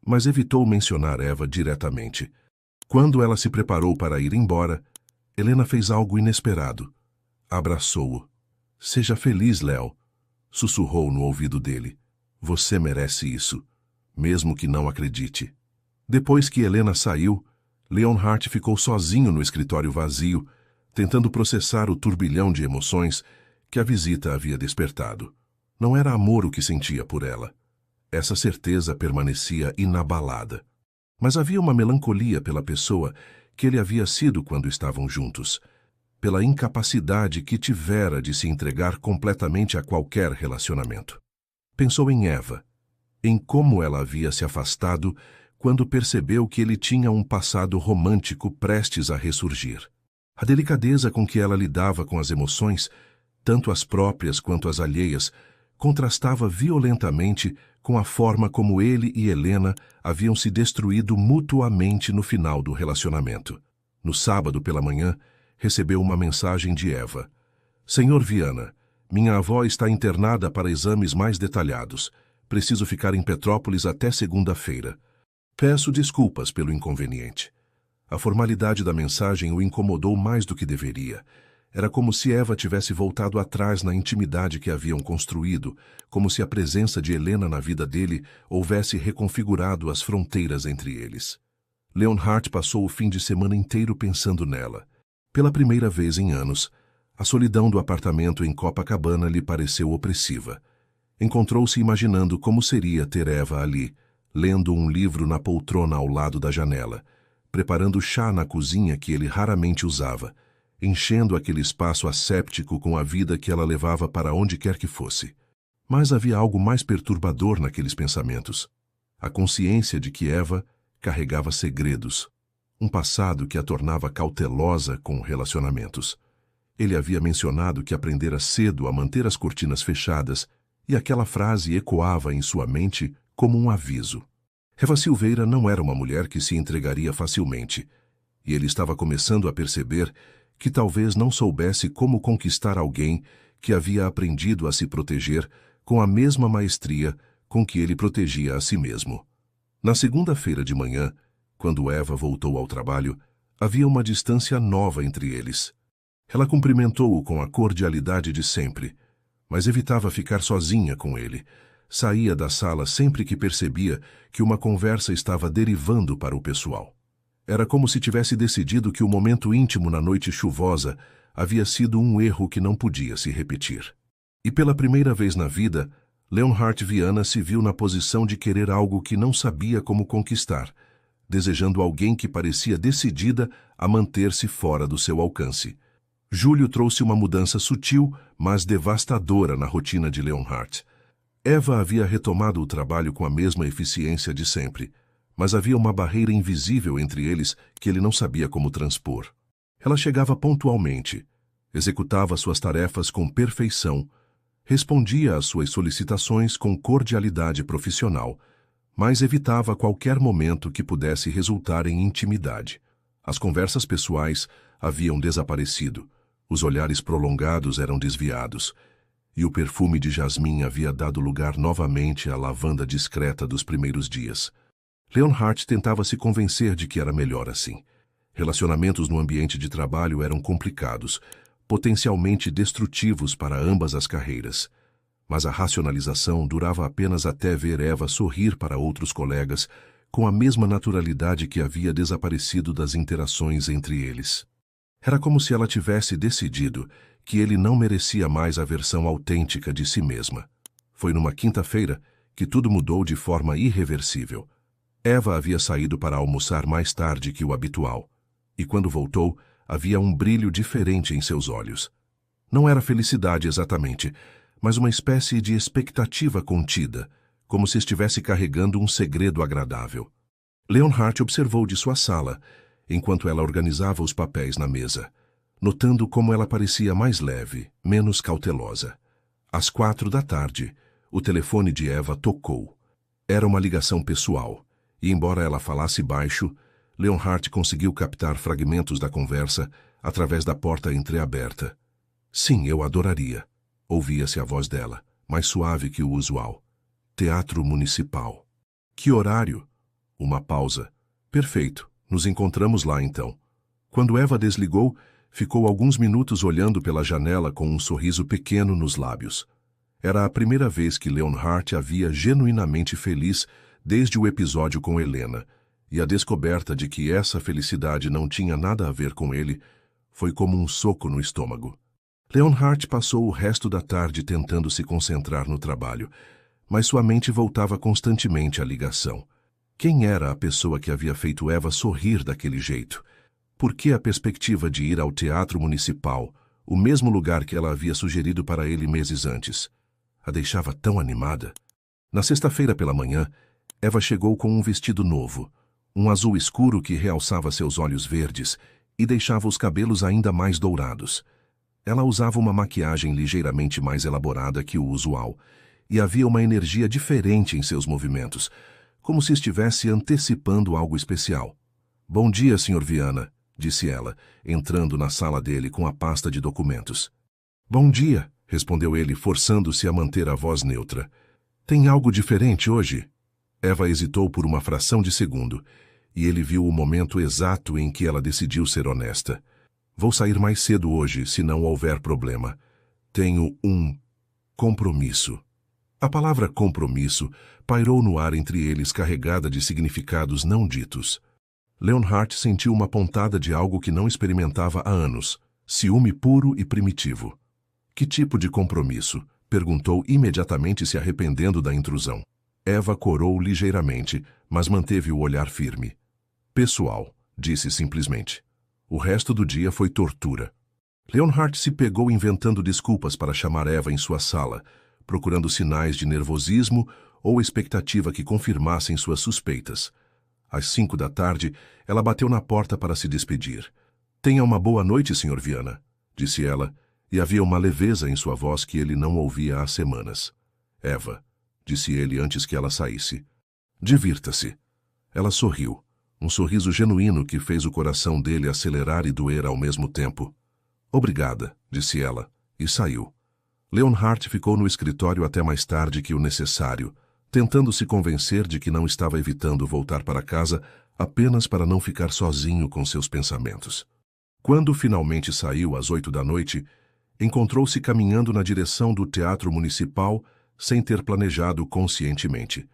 S1: mas evitou mencionar Eva diretamente. Quando ela se preparou para ir embora, Helena fez algo inesperado. Abraçou-o. "Seja feliz, Léo", sussurrou no ouvido dele. "Você merece isso, mesmo que não acredite." Depois que Helena saiu, Leonhardt ficou sozinho no escritório vazio, tentando processar o turbilhão de emoções que a visita havia despertado. Não era amor o que sentia por ela. Essa certeza permanecia inabalada. Mas havia uma melancolia pela pessoa que ele havia sido quando estavam juntos, pela incapacidade que tivera de se entregar completamente a qualquer relacionamento. Pensou em Eva, em como ela havia se afastado quando percebeu que ele tinha um passado romântico prestes a ressurgir. A delicadeza com que ela lidava com as emoções, tanto as próprias quanto as alheias, contrastava violentamente com a forma como ele e Helena haviam se destruído mutuamente no final do relacionamento. No sábado pela manhã, recebeu uma mensagem de Eva. "Senhor Viana, minha avó está internada para exames mais detalhados. Preciso ficar em Petrópolis até segunda-feira. Peço desculpas pelo inconveniente." A formalidade da mensagem o incomodou mais do que deveria. Era como se Eva tivesse voltado atrás na intimidade que haviam construído, como se a presença de Helena na vida dele houvesse reconfigurado as fronteiras entre eles. Leonhardt passou o fim de semana inteiro pensando nela. Pela primeira vez em anos, a solidão do apartamento em Copacabana lhe pareceu opressiva. Encontrou-se imaginando como seria ter Eva ali, lendo um livro na poltrona ao lado da janela, preparando chá na cozinha que ele raramente usava, enchendo aquele espaço asséptico com a vida que ela levava para onde quer que fosse. Mas havia algo mais perturbador naqueles pensamentos. A consciência de que Eva carregava segredos, um passado que a tornava cautelosa com relacionamentos. Ele havia mencionado que aprendera cedo a manter as cortinas fechadas, e aquela frase ecoava em sua mente como um aviso. Eva Silveira não era uma mulher que se entregaria facilmente, e ele estava começando a perceber que talvez não soubesse como conquistar alguém que havia aprendido a se proteger com a mesma maestria com que ele protegia a si mesmo. Na segunda-feira de manhã, quando Eva voltou ao trabalho, havia uma distância nova entre eles. Ela cumprimentou-o com a cordialidade de sempre, mas evitava ficar sozinha com ele. Saía da sala sempre que percebia que uma conversa estava derivando para o pessoal. Era como se tivesse decidido que o momento íntimo na noite chuvosa havia sido um erro que não podia se repetir. E pela primeira vez na vida, Leonhardt Viana se viu na posição de querer algo que não sabia como conquistar, desejando alguém que parecia decidida a manter-se fora do seu alcance. Julho trouxe uma mudança sutil, mas devastadora na rotina de Leonhardt. Eva havia retomado o trabalho com a mesma eficiência de sempre, mas havia uma barreira invisível entre eles que ele não sabia como transpor. Ela chegava pontualmente, executava suas tarefas com perfeição, respondia às suas solicitações com cordialidade profissional, mas evitava qualquer momento que pudesse resultar em intimidade. As conversas pessoais haviam desaparecido, os olhares prolongados eram desviados, e o perfume de jasmim havia dado lugar novamente à lavanda discreta dos primeiros dias. Leonhardt tentava se convencer de que era melhor assim. Relacionamentos no ambiente de trabalho eram complicados, potencialmente destrutivos para ambas as carreiras. Mas a racionalização durava apenas até ver Eva sorrir para outros colegas com a mesma naturalidade que havia desaparecido das interações entre eles. Era como se ela tivesse decidido que ele não merecia mais a versão autêntica de si mesma. Foi numa quinta-feira que tudo mudou de forma irreversível. Eva havia saído para almoçar mais tarde que o habitual, e quando voltou, havia um brilho diferente em seus olhos. Não era felicidade exatamente, mas uma espécie de expectativa contida, como se estivesse carregando um segredo agradável. Leonhardt observou de sua sala, enquanto ela organizava os papéis na mesa, notando como ela parecia mais leve, menos cautelosa. Às 16h, o telefone de Eva tocou. Era uma ligação pessoal, e embora ela falasse baixo, Leonhardt conseguiu captar fragmentos da conversa através da porta entreaberta. Sim, eu adoraria. Ouvia-se a voz dela, mais suave que o usual. Teatro Municipal. Que horário? Uma pausa. Perfeito. Nos encontramos lá então. Quando Eva desligou, ficou alguns minutos olhando pela janela com um sorriso pequeno nos lábios. Era a primeira vez que Leonhardt a via genuinamente feliz desde o episódio com Helena, e a descoberta de que essa felicidade não tinha nada a ver com ele foi como um soco no estômago. Leonhardt passou o resto da tarde tentando se concentrar no trabalho, mas sua mente voltava constantemente à ligação. Quem era a pessoa que havia feito Eva sorrir daquele jeito? Por que a perspectiva de ir ao Teatro Municipal, o mesmo lugar que ela havia sugerido para ele meses antes, a deixava tão animada? Na sexta-feira pela manhã, Eva chegou com um vestido novo, um azul escuro que realçava seus olhos verdes e deixava os cabelos ainda mais dourados. Ela usava uma maquiagem ligeiramente mais elaborada que o usual, e havia uma energia diferente em seus movimentos, como se estivesse antecipando algo especial. Bom dia, Sr. Viana, disse ela, entrando na sala dele com a pasta de documentos. Bom dia, respondeu ele, forçando-se a manter a voz neutra. Tem algo diferente hoje? Eva hesitou por uma fração de segundo, e ele viu o momento exato em que ela decidiu ser honesta. Vou sair mais cedo hoje, se não houver problema. Tenho um compromisso. A palavra compromisso pairou no ar entre eles carregada de significados não ditos. Leonhardt sentiu uma pontada de algo que não experimentava há anos, ciúme puro e primitivo. Que tipo de compromisso? Perguntou imediatamente, se arrependendo da intrusão. Eva corou ligeiramente, mas manteve o olhar firme. Pessoal, disse simplesmente. O resto do dia foi tortura. Leonhardt se pegou inventando desculpas para chamar Eva em sua sala, procurando sinais de nervosismo ou expectativa que confirmassem suas suspeitas. Às 5 da tarde, ela bateu na porta para se despedir. Tenha uma boa noite, Sr. Viana, disse ela, e havia uma leveza em sua voz que ele não ouvia há semanas. Eva, disse ele antes que ela saísse. Divirta-se. Ela sorriu, um sorriso genuíno que fez o coração dele acelerar e doer ao mesmo tempo. Obrigada, disse ela, e saiu. Leonhardt ficou no escritório até mais tarde que o necessário, tentando se convencer de que não estava evitando voltar para casa apenas para não ficar sozinho com seus pensamentos. Quando finalmente saiu às 8 da noite, encontrou-se caminhando na direção do Teatro Municipal sem ter planejado conscientemente.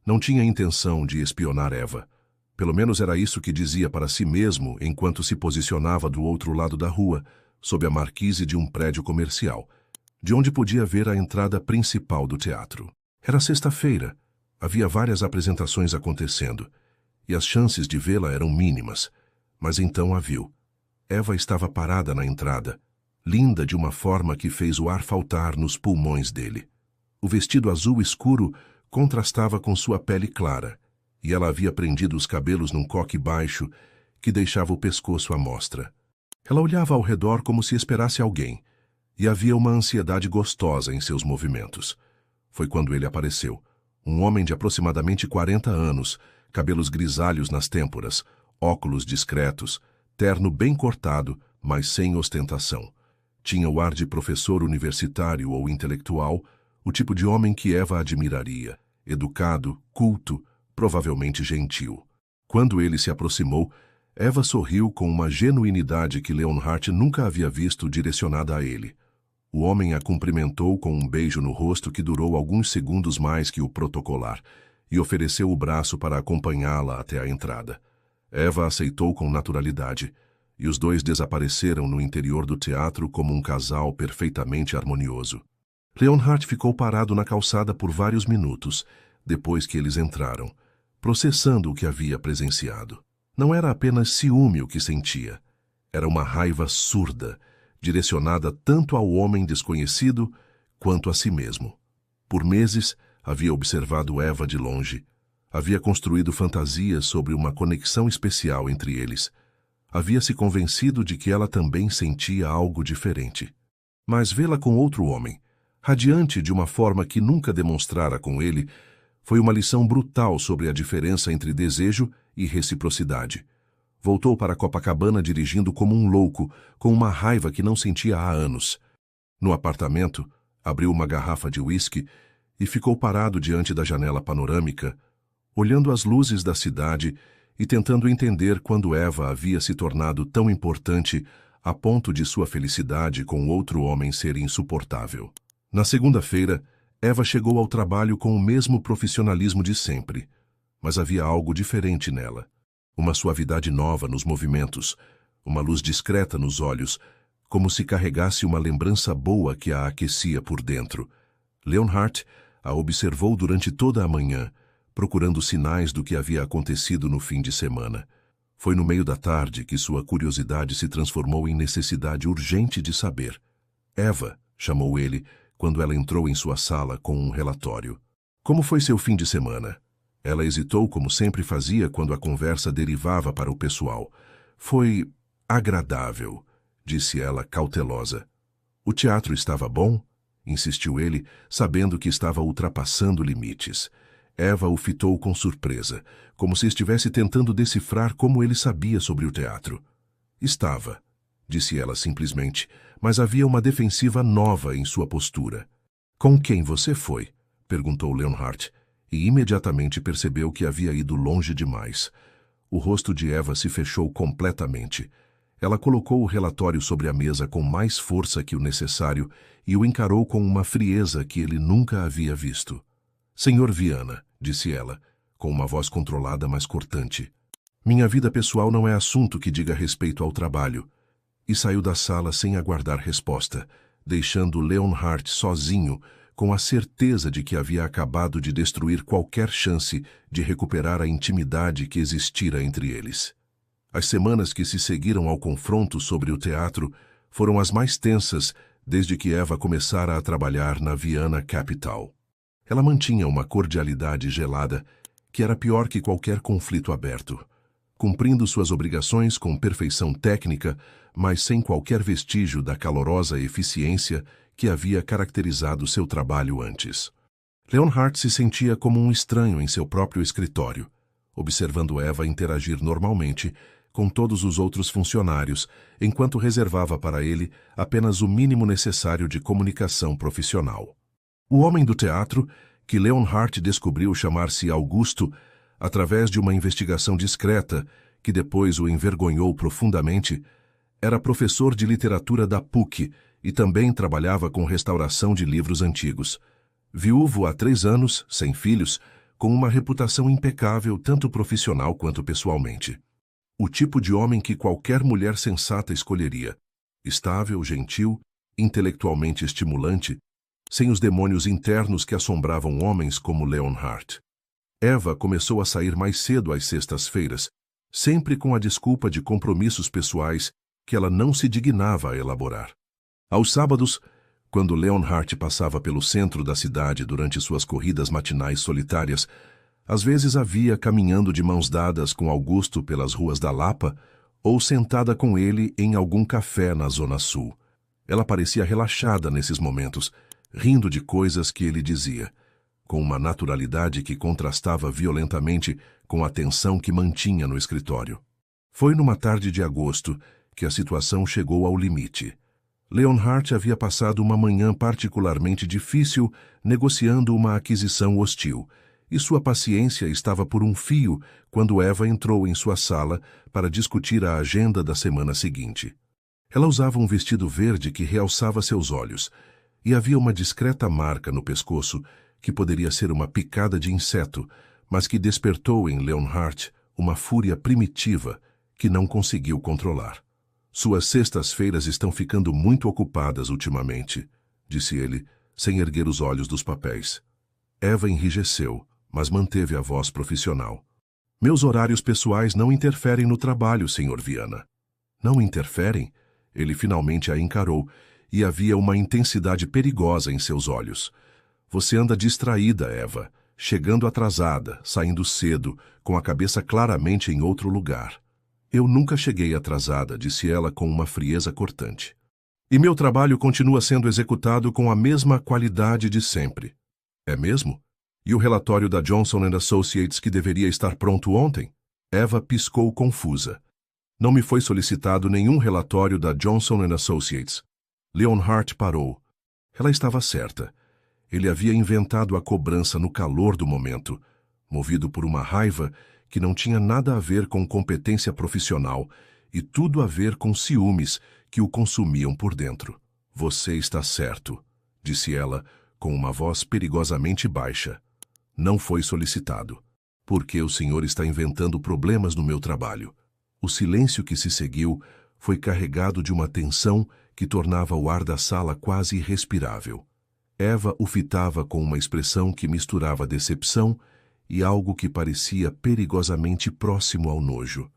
S1: Não tinha intenção de espionar Eva. Pelo menos era isso que dizia para si mesmo enquanto se posicionava do outro lado da rua, sob a marquise de um prédio comercial, de onde podia ver a entrada principal do teatro. Era sexta-feira. Havia várias apresentações acontecendo, e as chances de vê-la eram mínimas. Mas então a viu. Eva estava parada na entrada, linda de uma forma que fez o ar faltar nos pulmões dele. O vestido azul escuro contrastava com sua pele clara, e ela havia prendido os cabelos num coque baixo que deixava o pescoço à mostra. Ela olhava ao redor como se esperasse alguém, e havia uma ansiedade gostosa em seus movimentos. Foi quando ele apareceu, um homem de aproximadamente 40 anos, cabelos grisalhos nas têmporas, óculos discretos, terno bem cortado, mas sem ostentação. Tinha o ar de professor universitário ou intelectual, o tipo de homem que Eva admiraria, educado, culto, provavelmente gentil. Quando ele se aproximou, Eva sorriu com uma genuinidade que Leonhardt nunca havia visto direcionada a ele. O homem a cumprimentou com um beijo no rosto que durou alguns segundos mais que o protocolar, e ofereceu o braço para acompanhá-la até a entrada. Eva aceitou com naturalidade, e os dois desapareceram no interior do teatro como um casal perfeitamente harmonioso. Leonhardt ficou parado na calçada por vários minutos, depois que eles entraram, processando o que havia presenciado. Não era apenas ciúme o que sentia. Era uma raiva surda, direcionada tanto ao homem desconhecido quanto a si mesmo. Por meses, havia observado Eva de longe. Havia construído fantasias sobre uma conexão especial entre eles. Havia se convencido de que ela também sentia algo diferente. Mas vê-la com outro homem, radiante de uma forma que nunca demonstrara com ele, foi uma lição brutal sobre a diferença entre desejo e reciprocidade. Voltou para Copacabana dirigindo como um louco, com uma raiva que não sentia há anos. No apartamento, abriu uma garrafa de uísque e ficou parado diante da janela panorâmica, olhando as luzes da cidade e tentando entender quando Eva havia se tornado tão importante a ponto de sua felicidade com outro homem ser insuportável. Na segunda-feira, Eva chegou ao trabalho com o mesmo profissionalismo de sempre, mas havia algo diferente nela. Uma suavidade nova nos movimentos, uma luz discreta nos olhos, como se carregasse uma lembrança boa que a aquecia por dentro. Leonhardt a observou durante toda a manhã, procurando sinais do que havia acontecido no fim de semana. Foi no meio da tarde que sua curiosidade se transformou em necessidade urgente de saber. Eva, chamou ele, quando ela entrou em sua sala com um relatório. Como foi seu fim de semana? Ela hesitou como sempre fazia quando a conversa derivava para o pessoal. Foi agradável, disse ela cautelosa. O teatro estava bom? Insistiu ele, sabendo que estava ultrapassando limites. Eva o fitou com surpresa, como se estivesse tentando decifrar como ele sabia sobre o teatro. Estava, disse ela simplesmente, mas havia uma defensiva nova em sua postura. Com quem você foi? Perguntou Leonhardt, e imediatamente percebeu que havia ido longe demais. O rosto de Eva se fechou completamente. Ela colocou o relatório sobre a mesa com mais força que o necessário e o encarou com uma frieza que ele nunca havia visto. Senhor Viana, disse ela, com uma voz controlada mas cortante. Minha vida pessoal não é assunto que diga respeito ao trabalho. E saiu da sala sem aguardar resposta, deixando Leonhardt sozinho, com a certeza de que havia acabado de destruir qualquer chance de recuperar a intimidade que existira entre eles. As semanas que se seguiram ao confronto sobre o teatro foram as mais tensas desde que Eva começara a trabalhar na Viana Capital. Ela mantinha uma cordialidade gelada que era pior que qualquer conflito aberto, cumprindo suas obrigações com perfeição técnica, mas sem qualquer vestígio da calorosa eficiência que havia caracterizado seu trabalho antes. Leonhardt se sentia como um estranho em seu próprio escritório, observando Eva interagir normalmente com todos os outros funcionários, enquanto reservava para ele apenas o mínimo necessário de comunicação profissional. O homem do teatro, que Leonhardt descobriu chamar-se Augusto, através de uma investigação discreta, que depois o envergonhou profundamente, era professor de literatura da PUC e também trabalhava com restauração de livros antigos. Viúvo há 3 anos, sem filhos, com uma reputação impecável tanto profissional quanto pessoalmente. O tipo de homem que qualquer mulher sensata escolheria. Estável, gentil, intelectualmente estimulante, sem os demônios internos que assombravam homens como Leonhardt. Eva começou a sair mais cedo às sextas-feiras, sempre com a desculpa de compromissos pessoais que ela não se dignava a elaborar. Aos sábados, quando Leonhardt passava pelo centro da cidade durante suas corridas matinais solitárias, às vezes a via caminhando de mãos dadas com Augusto pelas ruas da Lapa ou sentada com ele em algum café na Zona Sul. Ela parecia relaxada nesses momentos, rindo de coisas que ele dizia, com uma naturalidade que contrastava violentamente com a tensão que mantinha no escritório. Foi numa tarde de agosto que a situação chegou ao limite. Leonhardt havia passado uma manhã particularmente difícil negociando uma aquisição hostil, e sua paciência estava por um fio quando Eva entrou em sua sala para discutir a agenda da semana seguinte. Ela usava um vestido verde que realçava seus olhos, e havia uma discreta marca no pescoço que poderia ser uma picada de inseto, mas que despertou em Leonhardt uma fúria primitiva que não conseguiu controlar. Suas sextas-feiras estão ficando muito ocupadas ultimamente, disse ele, sem erguer os olhos dos papéis. Eva enrijeceu, mas manteve a voz profissional. Meus horários pessoais não interferem no trabalho, Sr. Viana. Não interferem? Ele finalmente a encarou, e havia uma intensidade perigosa em seus olhos. Você anda distraída, Eva, chegando atrasada, saindo cedo, com a cabeça claramente em outro lugar. Eu nunca cheguei atrasada, disse ela com uma frieza cortante. E meu trabalho continua sendo executado com a mesma qualidade de sempre. É mesmo? E o relatório da Johnson & Associates que deveria estar pronto ontem? Eva piscou confusa. Não me foi solicitado nenhum relatório da Johnson Associates. Leonhardt parou. Ela estava certa. Ele havia inventado a cobrança no calor do momento, movido por uma raiva que não tinha nada a ver com competência profissional e tudo a ver com ciúmes que o consumiam por dentro. Você está certo, disse ela com uma voz perigosamente baixa. Não foi solicitado. Porque o senhor está inventando problemas no meu trabalho. O silêncio que se seguiu foi carregado de uma tensão que tornava o ar da sala quase irrespirável. Eva o fitava com uma expressão que misturava decepção e algo que parecia perigosamente próximo ao nojo.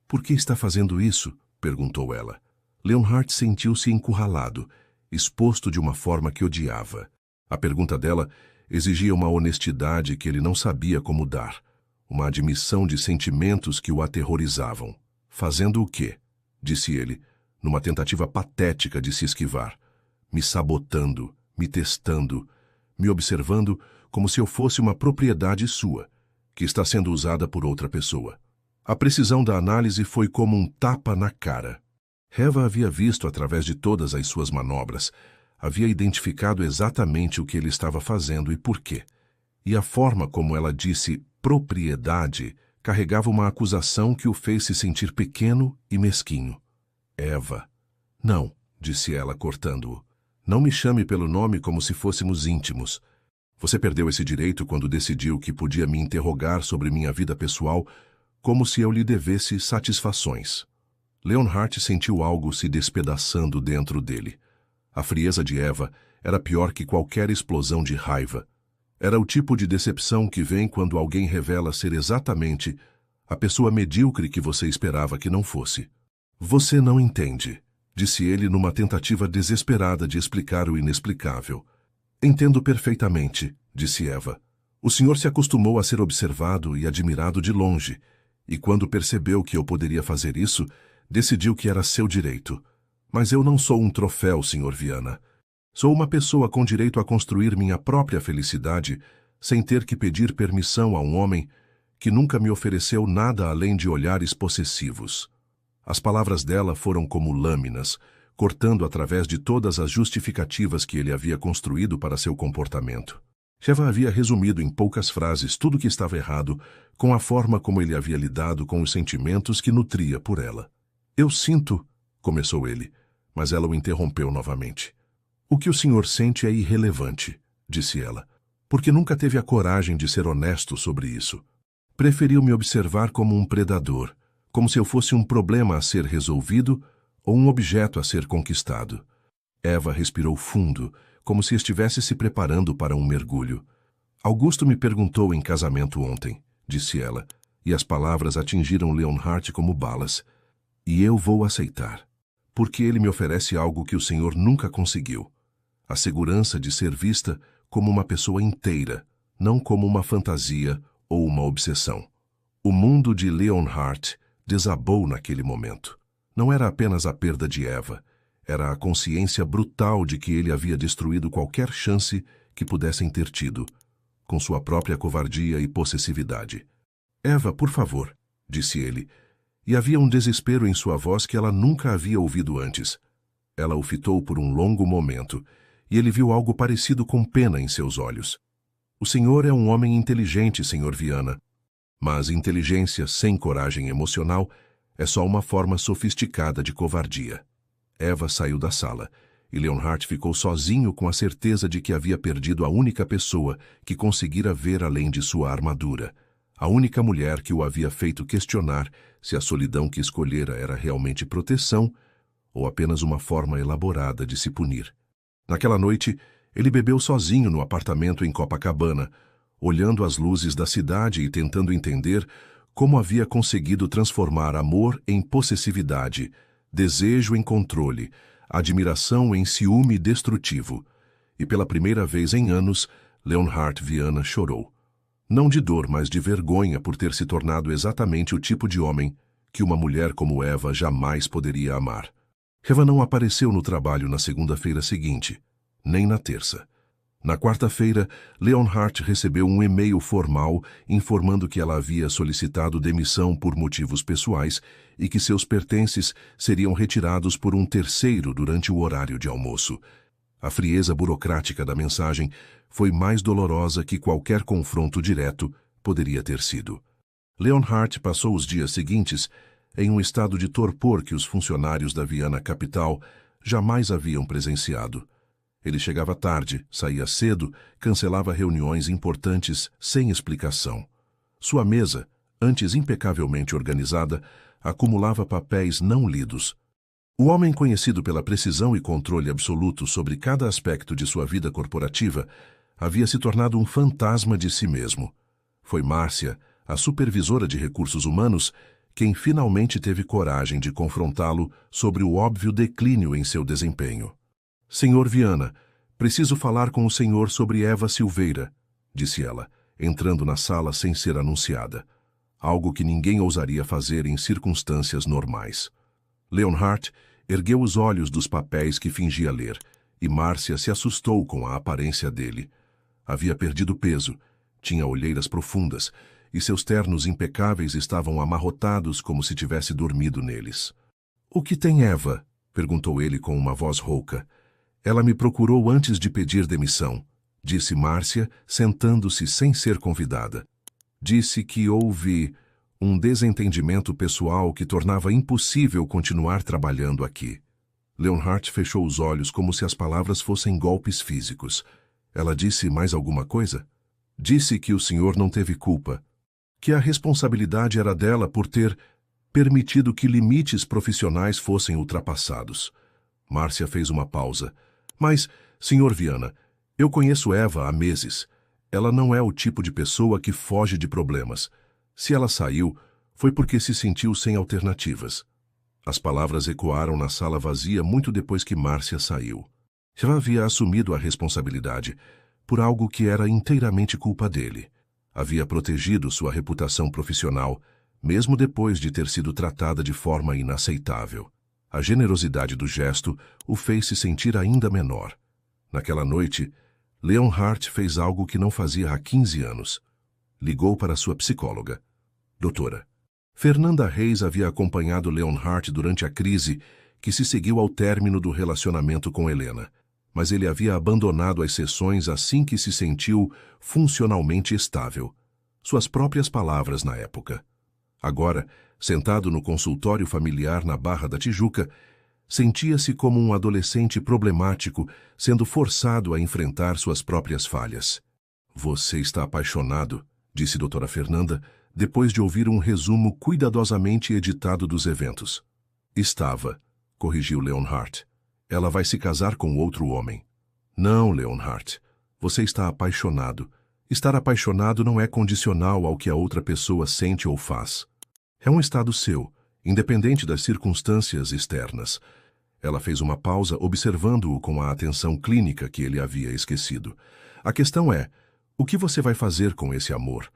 S1: Por que está fazendo isso? Perguntou ela. Leonhardt sentiu-se encurralado, exposto de uma forma que odiava. A pergunta dela exigia uma honestidade que ele não sabia como dar, uma admissão de sentimentos que o aterrorizavam. Fazendo o quê? Disse ele, numa tentativa patética de se esquivar. Me sabotando, me testando, me observando como se eu fosse uma propriedade sua, que está sendo usada por outra pessoa. A precisão da análise foi como um tapa na cara. Eva havia visto através de todas as suas manobras, havia identificado exatamente o que ele estava fazendo e por quê. E a forma como ela disse propriedade carregava uma acusação que o fez se sentir pequeno e mesquinho. Eva. Não, disse ela, cortando-o. Não me chame pelo nome como se fôssemos íntimos. Você perdeu esse direito quando decidiu que podia me interrogar sobre minha vida pessoal como se eu lhe devesse satisfações. Leonhardt sentiu algo se despedaçando dentro dele. A frieza de Eva era pior que qualquer explosão de raiva. Era o tipo de decepção que vem quando alguém revela ser exatamente a pessoa medíocre que você esperava que não fosse. Você não entende, disse ele numa tentativa desesperada de explicar o inexplicável. Entendo perfeitamente, disse Eva. O senhor se acostumou a ser observado e admirado de longe, e quando percebeu que eu poderia fazer isso, decidiu que era seu direito. Mas eu não sou um troféu, Sr. Viana. Sou uma pessoa com direito a construir minha própria felicidade sem ter que pedir permissão a um homem que nunca me ofereceu nada além de olhares possessivos. As palavras dela foram como lâminas, cortando através de todas as justificativas que ele havia construído para seu comportamento. Eva havia resumido em poucas frases tudo o que estava errado com a forma como ele havia lidado com os sentimentos que nutria por ela. Eu sinto, começou ele, mas ela o interrompeu novamente. O que o senhor sente é irrelevante, disse ela, porque nunca teve a coragem de ser honesto sobre isso. Preferiu me observar como um predador, como se eu fosse um problema a ser resolvido ou um objeto a ser conquistado. Eva respirou fundo, como se estivesse se preparando para um mergulho. Augusto me perguntou em casamento ontem, disse ela, e as palavras atingiram Leonhardt como balas. E eu vou aceitar, porque ele me oferece algo que o senhor nunca conseguiu. A segurança de ser vista como uma pessoa inteira, não como uma fantasia ou uma obsessão. O mundo de Leonhardt desabou naquele momento. Não era apenas a perda de Eva, era a consciência brutal de que ele havia destruído qualquer chance que pudessem ter tido, com sua própria covardia e possessividade. Eva, por favor, disse ele, e havia um desespero em sua voz que ela nunca havia ouvido antes. Ela o fitou por um longo momento, e ele viu algo parecido com pena em seus olhos. O senhor é um homem inteligente, Sr. Viana, mas inteligência sem coragem emocional é só uma forma sofisticada de covardia. Eva saiu da sala, e Leonhardt ficou sozinho com a certeza de que havia perdido a única pessoa que conseguira ver além de sua armadura, a única mulher que o havia feito questionar se a solidão que escolhera era realmente proteção ou apenas uma forma elaborada de se punir. Naquela noite, ele bebeu sozinho no apartamento em Copacabana, olhando as luzes da cidade e tentando entender como havia conseguido transformar amor em possessividade, desejo em controle, admiração em ciúme destrutivo. E pela primeira vez em anos, Leonhardt Viana chorou. Não de dor, mas de vergonha por ter se tornado exatamente o tipo de homem que uma mulher como Eva jamais poderia amar. Eva não apareceu no trabalho na segunda-feira seguinte, nem na terça. Na quarta-feira, Leonhardt recebeu um e-mail formal informando que ela havia solicitado demissão por motivos pessoais e que seus pertences seriam retirados por um terceiro durante o horário de almoço. A frieza burocrática da mensagem foi mais dolorosa que qualquer confronto direto poderia ter sido. Leonhardt passou os dias seguintes em um estado de torpor que os funcionários da Viana capital jamais haviam presenciado. Ele chegava tarde, saía cedo, cancelava reuniões importantes sem explicação. Sua mesa, antes impecavelmente organizada, acumulava papéis não lidos. O homem conhecido pela precisão e controle absoluto sobre cada aspecto de sua vida corporativa havia se tornado um fantasma de si mesmo. Foi Márcia, a supervisora de recursos humanos, quem finalmente teve coragem de confrontá-lo sobre o óbvio declínio em seu desempenho. Senhor Viana, preciso falar com o senhor sobre Eva Silveira, disse ela, entrando na sala sem ser anunciada. Algo que ninguém ousaria fazer em circunstâncias normais. Leonhardt ergueu os olhos dos papéis que fingia ler, e Márcia se assustou com a aparência dele. Havia perdido peso, tinha olheiras profundas, e seus ternos impecáveis estavam amarrotados como se tivesse dormido neles. "O que tem Eva?" perguntou ele com uma voz rouca. "Ela me procurou antes de pedir demissão", disse Márcia, sentando-se sem ser convidada. "Disse que houve um desentendimento pessoal que tornava impossível continuar trabalhando aqui." Leonhardt fechou os olhos como se as palavras fossem golpes físicos. "Ela disse mais alguma coisa?" "Disse que o senhor não teve culpa, que a responsabilidade era dela por ter permitido que limites profissionais fossem ultrapassados." Márcia fez uma pausa. "Mas, senhor Viana, eu conheço Eva há meses. Ela não é o tipo de pessoa que foge de problemas. Se ela saiu, foi porque se sentiu sem alternativas." As palavras ecoaram na sala vazia muito depois que Márcia saiu. Já havia assumido a responsabilidade por algo que era inteiramente culpa dele. Havia protegido sua reputação profissional, mesmo depois de ter sido tratada de forma inaceitável. A generosidade do gesto o fez se sentir ainda menor. Naquela noite, Leonhardt fez algo que não fazia há 15 anos. Ligou para sua psicóloga. "Doutora, Fernanda Reis havia acompanhado Leonhardt durante a crise que se seguiu ao término do relacionamento com Helena, mas ele havia abandonado as sessões assim que se sentiu funcionalmente estável. Suas próprias palavras na época. Agora, sentado no consultório familiar na Barra da Tijuca, sentia-se como um adolescente problemático sendo forçado a enfrentar suas próprias falhas. "Você está apaixonado", disse doutora Fernanda, depois de ouvir um resumo cuidadosamente editado dos eventos. "Estava", corrigiu Leonhardt. "Ela vai se casar com outro homem." "Não, Leonhardt. Você está apaixonado. Estar apaixonado não é condicional ao que a outra pessoa sente ou faz. É um estado seu, independente das circunstâncias externas." Ela fez uma pausa, observando-o com a atenção clínica que ele havia esquecido. "A questão é, o que você vai fazer com esse amor?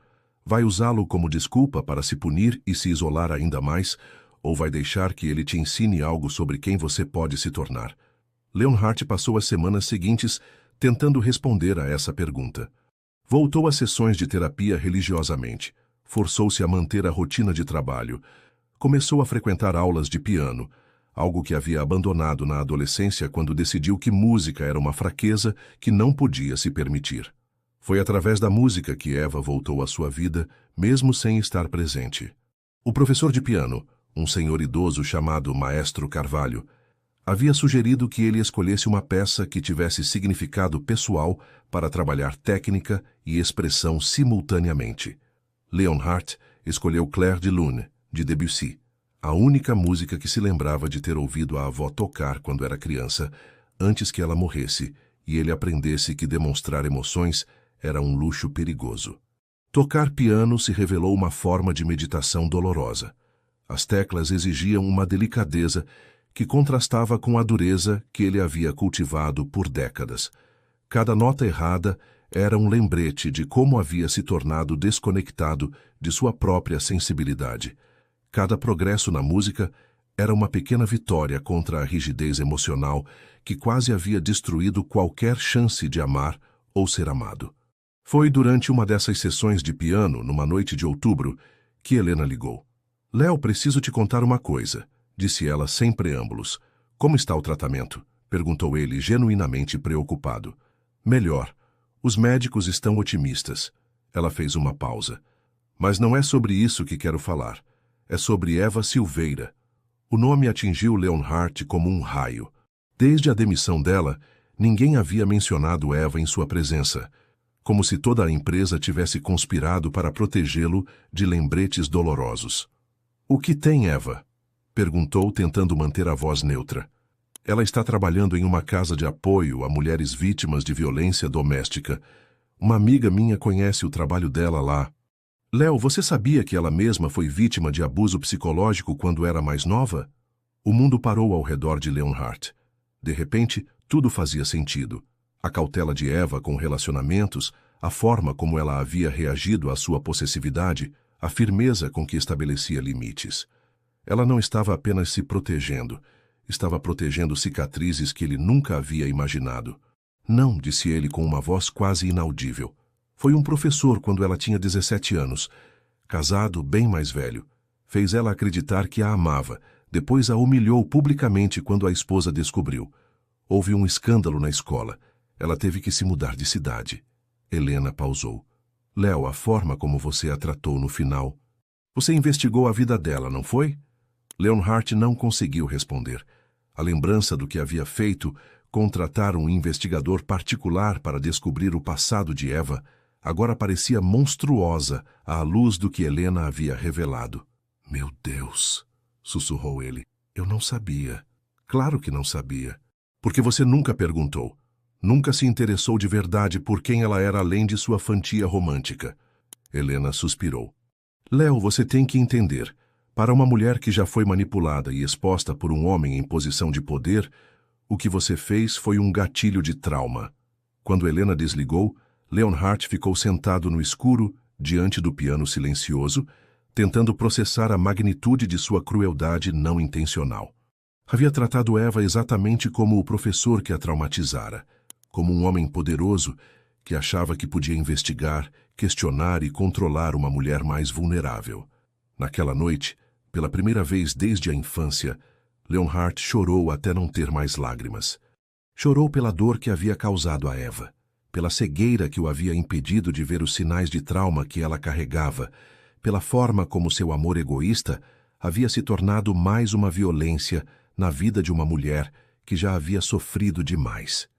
S1: Vai usá-lo como desculpa para se punir e se isolar ainda mais, ou vai deixar que ele te ensine algo sobre quem você pode se tornar?" Leonhardt passou as semanas seguintes tentando responder a essa pergunta. Voltou às sessões de terapia religiosamente. Forçou-se a manter a rotina de trabalho. Começou a frequentar aulas de piano, algo que havia abandonado na adolescência quando decidiu que música era uma fraqueza que não podia se permitir. Foi através da música que Eva voltou à sua vida, mesmo sem estar presente. O professor de piano, um senhor idoso chamado Maestro Carvalho, havia sugerido que ele escolhesse uma peça que tivesse significado pessoal para trabalhar técnica e expressão simultaneamente. Leonhardt escolheu Clair de Lune, de Debussy, a única música que se lembrava de ter ouvido a avó tocar quando era criança, antes que ela morresse e ele aprendesse que demonstrar emoções era um luxo perigoso. Tocar piano se revelou uma forma de meditação dolorosa. As teclas exigiam uma delicadeza que contrastava com a dureza que ele havia cultivado por décadas. Cada nota errada era um lembrete de como havia se tornado desconectado de sua própria sensibilidade. Cada progresso na música era uma pequena vitória contra a rigidez emocional que quase havia destruído qualquer chance de amar ou ser amado. Foi durante uma dessas sessões de piano, numa noite de outubro, que Helena ligou. Léo, preciso te contar uma coisa, disse ela sem preâmbulos. Como está o tratamento? Perguntou ele, genuinamente preocupado. Melhor. Os médicos estão otimistas. Ela fez uma pausa. Mas não é sobre isso que quero falar. É sobre Eva Silveira. O nome atingiu Leonhardt como um raio. Desde a demissão dela, ninguém havia mencionado Eva em sua presença, como se toda a empresa tivesse conspirado para protegê-lo de lembretes dolorosos. O que tem, Eva? Perguntou, tentando manter a voz neutra. Ela está trabalhando em uma casa de apoio a mulheres vítimas de violência doméstica. Uma amiga minha conhece o trabalho dela lá. Léo, você sabia que ela mesma foi vítima de abuso psicológico quando era mais nova? O mundo parou ao redor de Leonhardt. De repente, tudo fazia sentido. A cautela de Eva com relacionamentos, a forma como ela havia reagido à sua possessividade, a firmeza com que estabelecia limites. Ela não estava apenas se protegendo, estava protegendo cicatrizes que ele nunca havia imaginado. Não, disse ele com uma voz quase inaudível. Foi um professor quando ela tinha 17 anos. Casado, bem mais velho. Fez ela acreditar que a amava. Depois a humilhou publicamente quando a esposa descobriu. Houve um escândalo na escola. Ela teve que se mudar de cidade. Helena pausou. Léo, a forma como você a tratou no final. Você investigou a vida dela, não foi? Leonhardt não conseguiu responder. A lembrança do que havia feito, contratar um investigador particular para descobrir o passado de Eva, agora parecia monstruosa à luz do que Helena havia revelado. Meu Deus, sussurrou ele. Eu não sabia. Claro que não sabia. Porque você nunca perguntou. Nunca se interessou de verdade por quem ela era além de sua fantia romântica. Helena suspirou. Léo, você tem que entender. Para uma mulher que já foi manipulada e exposta por um homem em posição de poder, o que você fez foi um gatilho de trauma. Quando Helena desligou, Leonhardt ficou sentado no escuro, diante do piano silencioso, tentando processar a magnitude de sua crueldade não intencional. Havia tratado Eva exatamente como o professor que a traumatizara, como um homem poderoso que achava que podia investigar, questionar e controlar uma mulher mais vulnerável. Naquela noite, pela primeira vez desde a infância, Leonhardt chorou até não ter mais lágrimas. Chorou pela dor que havia causado a Eva, pela cegueira que o havia impedido de ver os sinais de trauma que ela carregava, pela forma como seu amor egoísta havia se tornado mais uma violência na vida de uma mulher que já havia sofrido demais.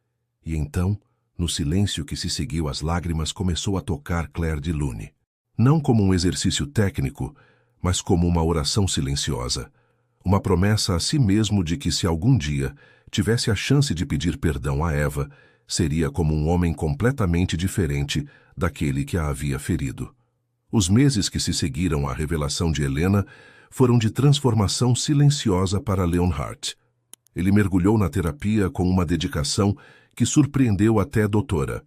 S1: E então, no silêncio que se seguiu às lágrimas, começou a tocar Clair de Lune. Não como um exercício técnico, mas como uma oração silenciosa. Uma promessa a si mesmo de que se algum dia tivesse a chance de pedir perdão a Eva, seria como um homem completamente diferente daquele que a havia ferido. Os meses que se seguiram à revelação de Helena foram de transformação silenciosa para Leonhardt. Ele mergulhou na terapia com uma dedicação que surpreendeu até a doutora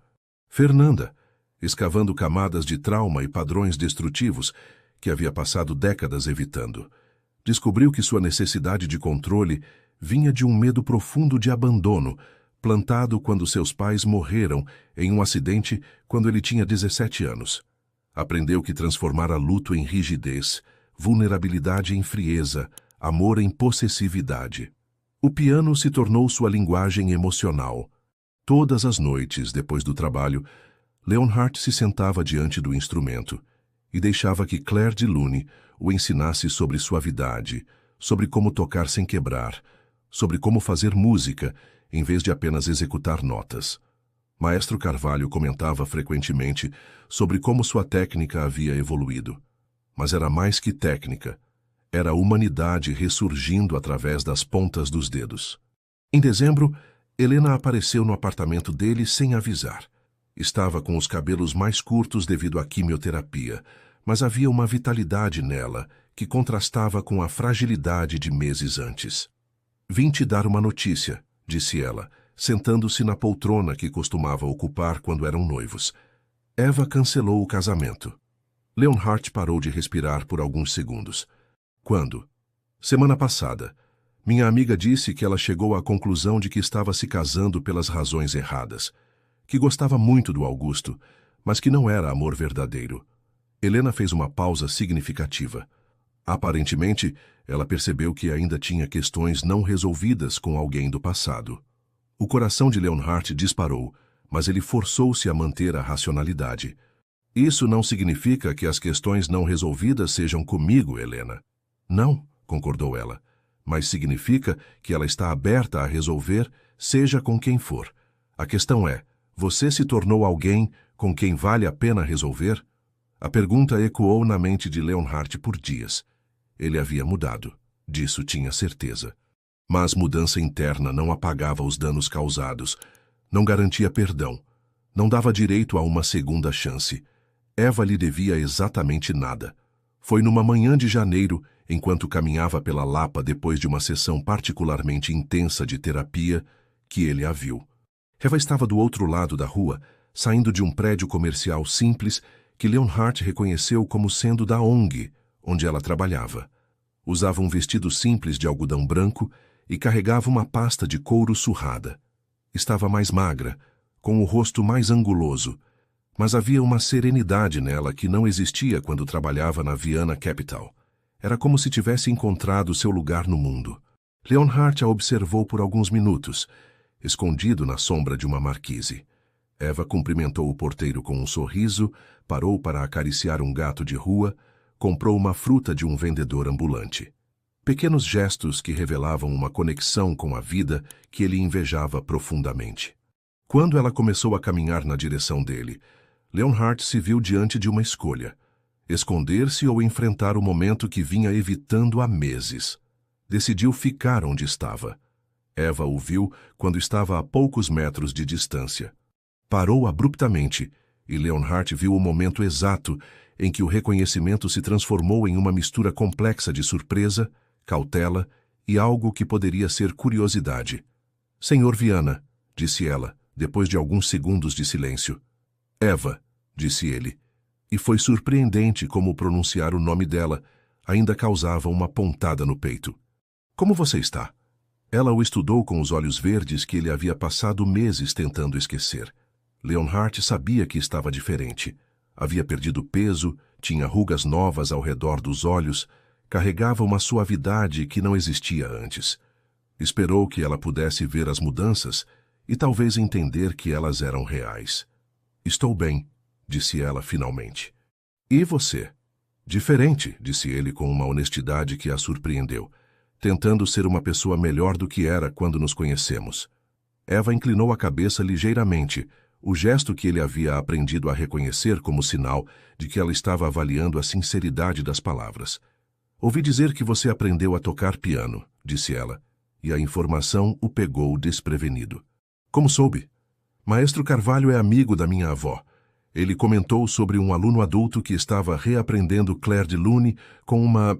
S1: Fernanda, escavando camadas de trauma e padrões destrutivos que havia passado décadas evitando. Descobriu que sua necessidade de controle vinha de um medo profundo de abandono, plantado quando seus pais morreram em um acidente quando ele tinha 17 anos. Aprendeu que transformara luto em rigidez, vulnerabilidade em frieza, amor em possessividade. O piano se tornou sua linguagem emocional. Todas as noites, depois do trabalho, Leonhardt se sentava diante do instrumento e deixava que Clair de Lune o ensinasse sobre suavidade, sobre como tocar sem quebrar, sobre como fazer música, em vez de apenas executar notas. Maestro Carvalho comentava frequentemente sobre como sua técnica havia evoluído. Mas era mais que técnica. Era a humanidade ressurgindo através das pontas dos dedos. Em dezembro, Helena apareceu no apartamento dele sem avisar. Estava com os cabelos mais curtos devido à quimioterapia, mas havia uma vitalidade nela que contrastava com a fragilidade de meses antes. Vim te dar uma notícia, disse ela, sentando-se na poltrona que costumava ocupar quando eram noivos. Eva cancelou o casamento. Leonhardt parou de respirar por alguns segundos. Quando? Semana passada. Minha amiga disse que ela chegou à conclusão de que estava se casando pelas razões erradas. que gostava muito do Augusto, mas que não era amor verdadeiro. Helena fez uma pausa significativa. Aparentemente, ela percebeu que ainda tinha questões não resolvidas com alguém do passado. O coração de Leonhardt disparou, mas ele forçou-se a manter a racionalidade. Isso não significa que as questões não resolvidas sejam comigo, Helena. Não, concordou ela, mas significa que ela está aberta a resolver, seja com quem for. A questão é, você se tornou alguém com quem vale a pena resolver? A pergunta ecoou na mente de Leonhardt por dias. Ele havia mudado, disso tinha certeza. Mas mudança interna não apagava os danos causados, não garantia perdão, não dava direito a uma segunda chance. Eva lhe devia exatamente nada. Foi numa manhã de janeiro, enquanto caminhava pela Lapa depois de uma sessão particularmente intensa de terapia, que ele a viu. Eva estava do outro lado da rua, saindo de um prédio comercial simples que Leonhardt reconheceu como sendo da ONG, onde ela trabalhava. Usava um vestido simples de algodão branco e carregava uma pasta de couro surrada. Estava mais magra, com o rosto mais anguloso, mas havia uma serenidade nela que não existia quando trabalhava na Viana Capital. Era como se tivesse encontrado seu lugar no mundo. Leonhardt a observou por alguns minutos, escondido na sombra de uma marquise. Eva cumprimentou o porteiro com um sorriso, parou para acariciar um gato de rua, comprou uma fruta de um vendedor ambulante. Pequenos gestos que revelavam uma conexão com a vida que ele invejava profundamente. Quando ela começou a caminhar na direção dele, Leonhardt se viu diante de uma escolha: esconder-se ou enfrentar o momento que vinha evitando há meses. Decidiu ficar onde estava. Eva o viu quando estava a poucos metros de distância. Parou abruptamente, e Leonhardt viu o momento exato em que o reconhecimento se transformou em uma mistura complexa de surpresa, cautela e algo que poderia ser curiosidade. "Senhor Viana", disse ela, depois de alguns segundos de silêncio. "Eva", disse ele, e foi surpreendente como pronunciar o nome dela ainda causava uma pontada no peito. "Como você está?" Ela o estudou com os olhos verdes que ele havia passado meses tentando esquecer. Leonhardt sabia que estava diferente. Havia perdido peso, tinha rugas novas ao redor dos olhos, carregava uma suavidade que não existia antes. Esperou que ela pudesse ver as mudanças e talvez entender que elas eram reais. "Estou bem", disse ela finalmente. "E você?" "Diferente", disse ele com uma honestidade que a surpreendeu, tentando ser uma pessoa melhor do que era quando nos conhecemos. Eva inclinou a cabeça ligeiramente, o gesto que ele havia aprendido a reconhecer como sinal de que ela estava avaliando a sinceridade das palavras. "Ouvi dizer que você aprendeu a tocar piano", disse ela, e a informação o pegou desprevenido. "Como soube?" "Maestro Carvalho é amigo da minha avó. Ele comentou sobre um aluno adulto que estava reaprendendo Clair de Lune com uma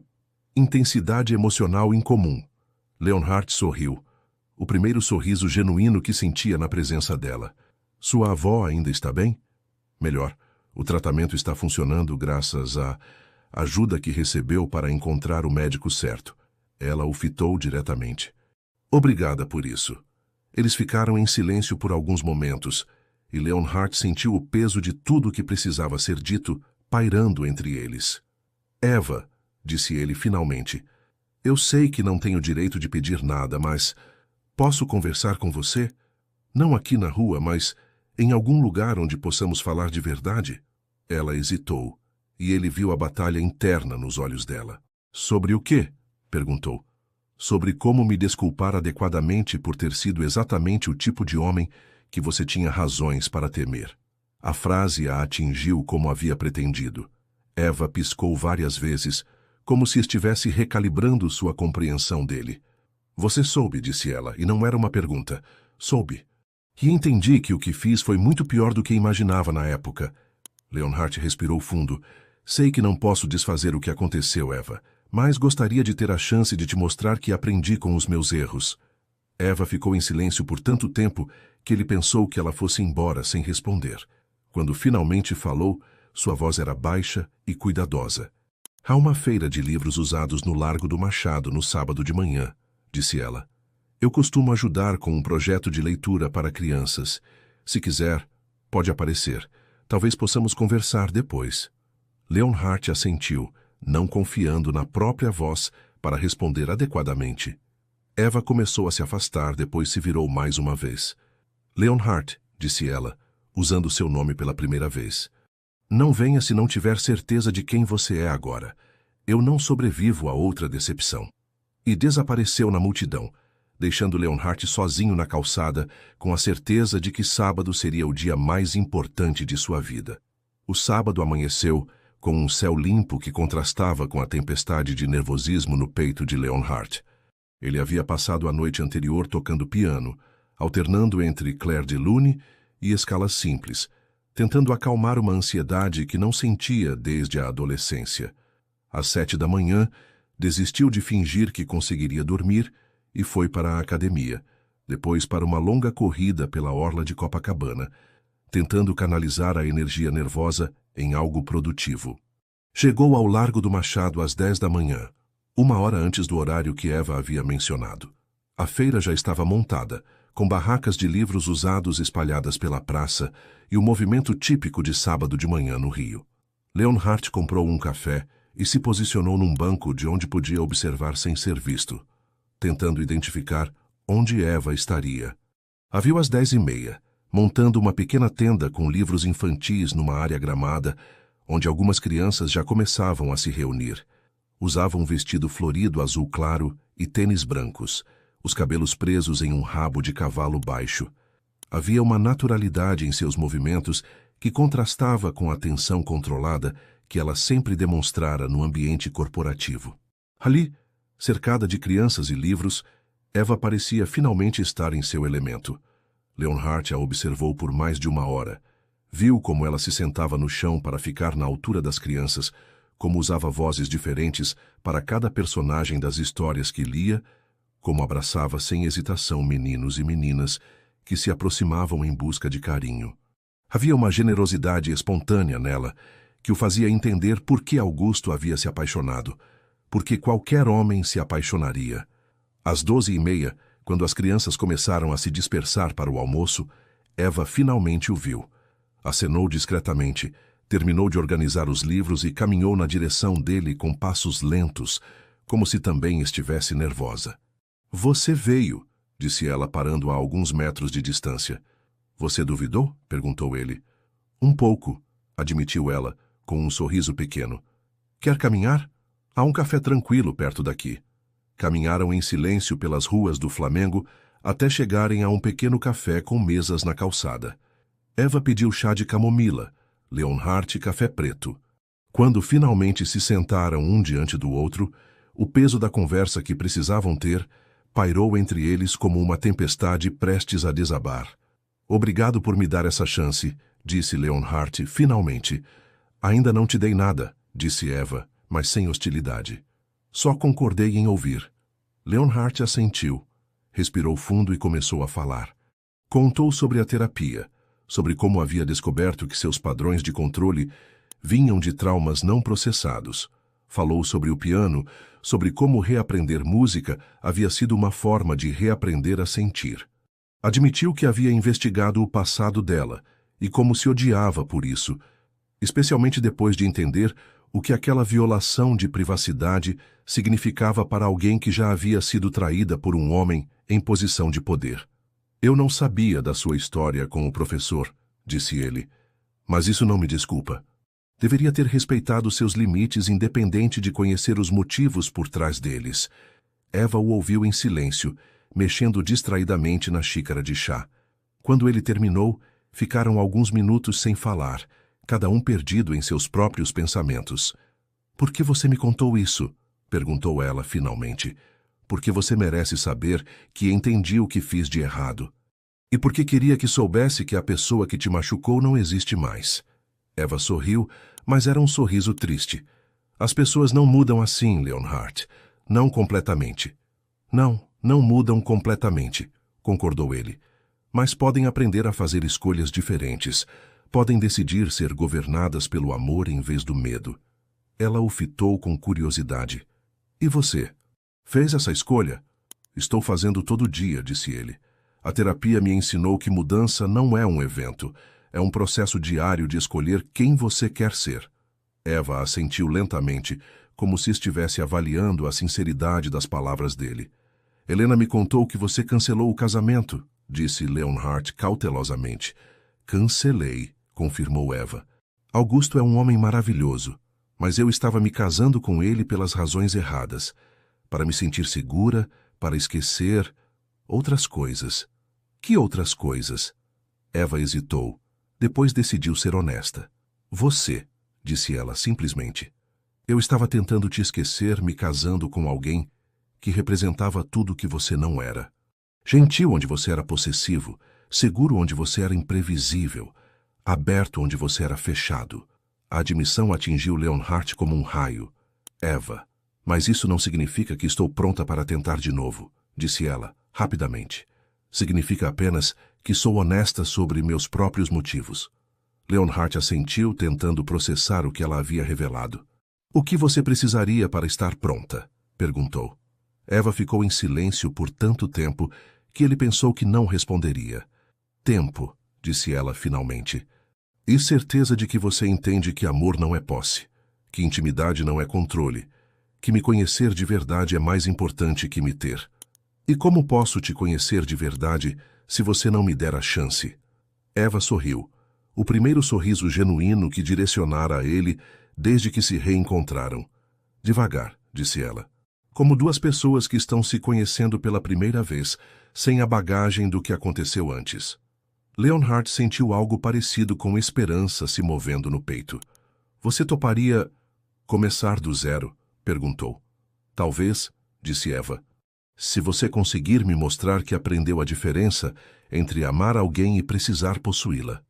S1: intensidade emocional incomum." Leonhardt sorriu, o primeiro sorriso genuíno que sentia na presença dela. "Sua avó ainda está bem?" "Melhor. O tratamento está funcionando graças à ajuda que recebeu para encontrar o médico certo." Ela o fitou diretamente. "Obrigada por isso." Eles ficaram em silêncio por alguns momentos, e Leonhardt sentiu o peso de tudo o que precisava ser dito pairando entre eles. "Eva", disse ele finalmente, "eu sei que não tenho direito de pedir nada, mas posso conversar com você? Não aqui na rua, mas em algum lugar onde possamos falar de verdade?" Ela hesitou, e ele viu a batalha interna nos olhos dela. "Sobre o quê?" perguntou. "Sobre como me desculpar adequadamente por ter sido exatamente o tipo de homem que você tinha razões para temer." A frase a atingiu como havia pretendido. Eva piscou várias vezes, como se estivesse recalibrando sua compreensão dele. "Você soube", disse ela, e não era uma pergunta. "Soube. E entendi que o que fiz foi muito pior do que imaginava na época." Leonhardt respirou fundo. "Sei que não posso desfazer o que aconteceu, Eva, mas gostaria de ter a chance de te mostrar que aprendi com os meus erros." Eva ficou em silêncio por tanto tempo que ele pensou que ela fosse embora sem responder. Quando finalmente falou, sua voz era baixa e cuidadosa. "Há uma feira de livros usados no Largo do Machado no sábado de manhã", disse ela. "Eu costumo ajudar com um projeto de leitura para crianças. Se quiser, Pode aparecer. Talvez possamos conversar depois. Leonhardt assentiu, não confiando na própria voz para responder adequadamente. Eva começou a se afastar, depois se virou mais uma vez. Leonhardt, disse ela, usando seu nome pela primeira vez. Não venha se não tiver certeza de quem você é agora. Eu não sobrevivo a outra decepção. E desapareceu na multidão, deixando Leonhardt sozinho na calçada, com a certeza de que sábado seria o dia mais importante de sua vida. O sábado amanheceu com um céu limpo que contrastava com a tempestade de nervosismo no peito de Leonhardt. Ele havia passado a noite anterior tocando piano, alternando entre Clair de Lune e escalas simples, tentando acalmar uma ansiedade que não sentia desde a adolescência. Às 7 da manhã, desistiu de fingir que conseguiria dormir e foi para a academia, depois para uma longa corrida pela orla de Copacabana, tentando canalizar a energia nervosa em algo produtivo. Chegou ao Largo do Machado às 10 da manhã, 1 hora antes do horário que Eva havia mencionado. A feira já estava montada, com barracas de livros usados espalhadas pela praça e o movimento típico de sábado de manhã no Rio. Leonhardt comprou um café e se posicionou num banco de onde podia observar sem ser visto, tentando identificar onde Eva estaria. A viu às 10h30, montando uma pequena tenda com livros infantis numa área gramada, onde algumas crianças já começavam a se reunir. Usava um vestido florido azul claro e tênis brancos, os cabelos presos em um rabo de cavalo baixo. Havia uma naturalidade em seus movimentos que contrastava com a tensão controlada que ela sempre demonstrara no ambiente corporativo. Ali, cercada de crianças e livros, Eva parecia finalmente estar em seu elemento. Leonhardt a observou por mais de 1 hora. Viu como ela se sentava no chão para ficar na altura das crianças, como usava vozes diferentes para cada personagem das histórias que lia, como abraçava sem hesitação meninos e meninas que se aproximavam em busca de carinho. Havia uma generosidade espontânea nela que o fazia entender por que Augusto havia se apaixonado, porque qualquer homem se apaixonaria. Às 12h30, quando as crianças começaram a se dispersar para o almoço, Eva finalmente o viu. Acenou discretamente, terminou de organizar os livros e caminhou na direção dele com passos lentos, como se também estivesse nervosa. Você veio, disse ela parando a alguns metros de distância. Você duvidou? Perguntou ele. Um pouco, admitiu ela, com um sorriso pequeno. Quer caminhar? Há um café tranquilo perto daqui. Caminharam em silêncio pelas ruas do Flamengo até chegarem a um pequeno café com mesas na calçada. Eva pediu chá de camomila, Leonhardt café preto. Quando finalmente se sentaram um diante do outro, o peso da conversa que precisavam ter pairou entre eles como uma tempestade prestes a desabar. Obrigado por me dar essa chance, disse Leonhardt finalmente. Ainda não te dei nada, disse Eva, mas sem hostilidade. Só concordei em ouvir. Leonhardt assentiu, respirou fundo e começou a falar. Contou sobre a terapia, sobre como havia descoberto que seus padrões de controle vinham de traumas não processados. Falou sobre o piano, sobre como reaprender música havia sido uma forma de reaprender a sentir. Admitiu que havia investigado o passado dela e como se odiava por isso, especialmente depois de entender o que aquela violação de privacidade significava para alguém que já havia sido traída por um homem em posição de poder. Eu não sabia da sua história com o professor, disse ele, mas isso não me desculpa. Deveria ter respeitado seus limites independente de conhecer os motivos por trás deles. Eva o ouviu em silêncio, mexendo distraidamente na xícara de chá. Quando ele terminou, ficaram alguns minutos sem falar, cada um perdido em seus próprios pensamentos. Por que você me contou isso? Perguntou ela finalmente. Porque você merece saber que entendi o que fiz de errado. E porque queria que soubesse que a pessoa que te machucou não existe mais. Eva sorriu, mas era um sorriso triste. As pessoas não mudam assim, Leonhardt. Não completamente. Não mudam completamente, concordou ele. Mas podem aprender a fazer escolhas diferentes. Podem decidir ser governadas pelo amor em vez do medo. Ela o fitou com curiosidade. E você? Fez essa escolha? Estou fazendo todo dia, disse ele. A terapia me ensinou que mudança não é um evento. É um processo diário de escolher quem você quer ser. Eva assentiu lentamente, como se estivesse avaliando a sinceridade das palavras dele. Helena me contou que você cancelou o casamento, disse Leonhardt cautelosamente. Cancelei, confirmou Eva. Augusto é um homem maravilhoso, mas eu estava me casando com ele pelas razões erradas. Para me sentir segura, para esquecer outras coisas. Que outras coisas? Eva hesitou. Depois decidiu ser honesta. Você, disse ela simplesmente. Eu estava tentando te esquecer me casando com alguém que representava tudo que você não era. Gentil onde você era possessivo, seguro onde você era imprevisível, aberto onde você era fechado. A admissão atingiu Leonhardt como um raio. Eva, mas isso não significa que estou pronta para tentar de novo, disse ela, rapidamente. Significa apenas que sou honesta sobre meus próprios motivos. Leonhardt assentiu, tentando processar o que ela havia revelado. O que você precisaria para estar pronta? Perguntou. Eva ficou em silêncio por tanto tempo que ele pensou que não responderia. Tempo, disse ela finalmente. E certeza de que você entende que amor não é posse, que intimidade não é controle, que me conhecer de verdade é mais importante que me ter. E como posso te conhecer de verdade se você não me der a chance? Eva sorriu, o primeiro sorriso genuíno que direcionara a ele desde que se reencontraram. Devagar, disse ela, como duas pessoas que estão se conhecendo pela primeira vez, sem a bagagem do que aconteceu antes. Leonhardt sentiu algo parecido com esperança se movendo no peito. Você toparia começar do zero? Perguntou. Talvez, disse Eva. Se você conseguir me mostrar que aprendeu a diferença entre amar alguém e precisar possuí-la.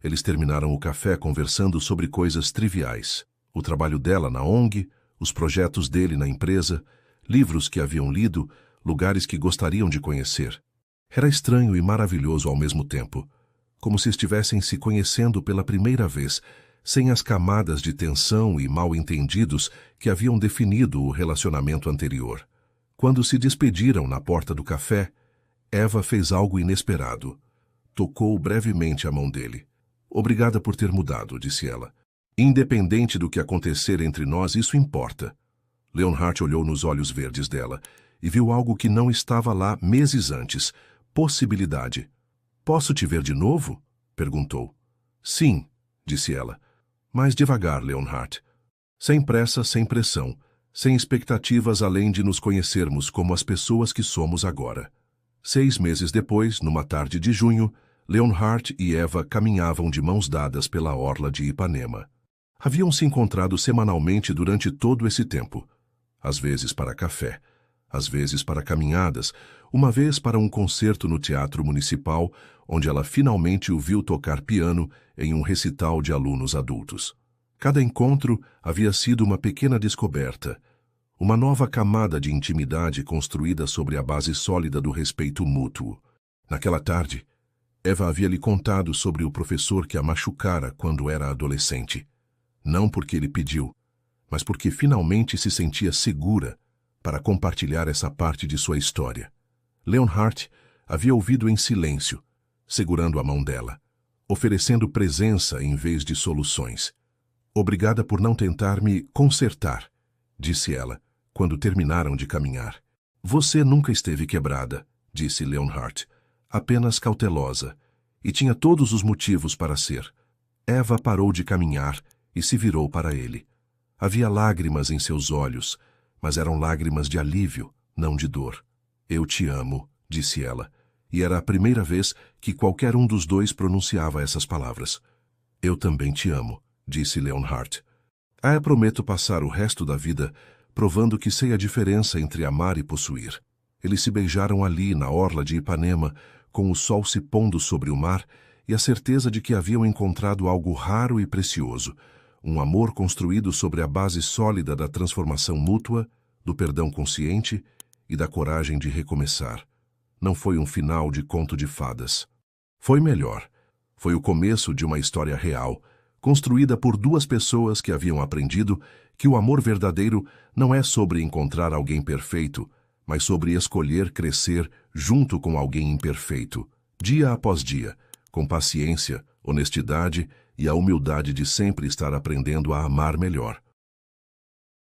S1: Eles terminaram o café conversando sobre coisas triviais. O trabalho dela na ONG, os projetos dele na empresa, livros que haviam lido, lugares que gostariam de conhecer. Era estranho e maravilhoso ao mesmo tempo, como se estivessem se conhecendo pela primeira vez, sem as camadas de tensão e mal-entendidos que haviam definido o relacionamento anterior. Quando se despediram na porta do café, Eva fez algo inesperado. Tocou brevemente a mão dele. Obrigada por ter mudado, disse ela. Independente do que acontecer entre nós, isso importa. Leonhardt olhou nos olhos verdes dela e viu algo que não estava lá meses antes. Possibilidade. Posso te ver de novo? Perguntou. Sim, disse ela. Mas devagar, Leonhardt. Sem pressa, sem pressão, sem expectativas além de nos conhecermos como as pessoas que somos agora. 6 meses depois, numa tarde de junho, Leonhardt e Eva caminhavam de mãos dadas pela orla de Ipanema. Haviam se encontrado semanalmente durante todo esse tempo. Às vezes para café, às vezes para caminhadas, uma vez para um concerto no Teatro Municipal, onde ela finalmente o viu tocar piano em um recital de alunos adultos. Cada encontro havia sido uma pequena descoberta, uma nova camada de intimidade construída sobre a base sólida do respeito mútuo. Naquela tarde, Eva havia lhe contado sobre o professor que a machucara quando era adolescente. Não porque ele pediu, mas porque finalmente se sentia segura para compartilhar essa parte de sua história. Leonhardt havia ouvido em silêncio, segurando a mão dela, oferecendo presença em vez de soluções. Obrigada por não tentar me consertar, disse ela, quando terminaram de caminhar. Você nunca esteve quebrada, disse Leonhardt, apenas cautelosa, e tinha todos os motivos para ser. Eva parou de caminhar e se virou para ele. Havia lágrimas em seus olhos, mas eram lágrimas de alívio, não de dor. Eu te amo, disse ela, e era a primeira vez que qualquer um dos dois pronunciava essas palavras. Eu também te amo, disse Leonhardt. Prometo passar o resto da vida provando que sei a diferença entre amar e possuir. Eles se beijaram ali, na orla de Ipanema, com o sol se pondo sobre o mar e a certeza de que haviam encontrado algo raro e precioso, um amor construído sobre a base sólida da transformação mútua, do perdão consciente e da coragem de recomeçar. Não foi um final de conto de fadas. Foi melhor. Foi o começo de uma história real, construída por duas pessoas que haviam aprendido que o amor verdadeiro não é sobre encontrar alguém perfeito, mas sobre escolher crescer junto com alguém imperfeito, dia após dia, com paciência, honestidade e a humildade de sempre estar aprendendo a amar melhor.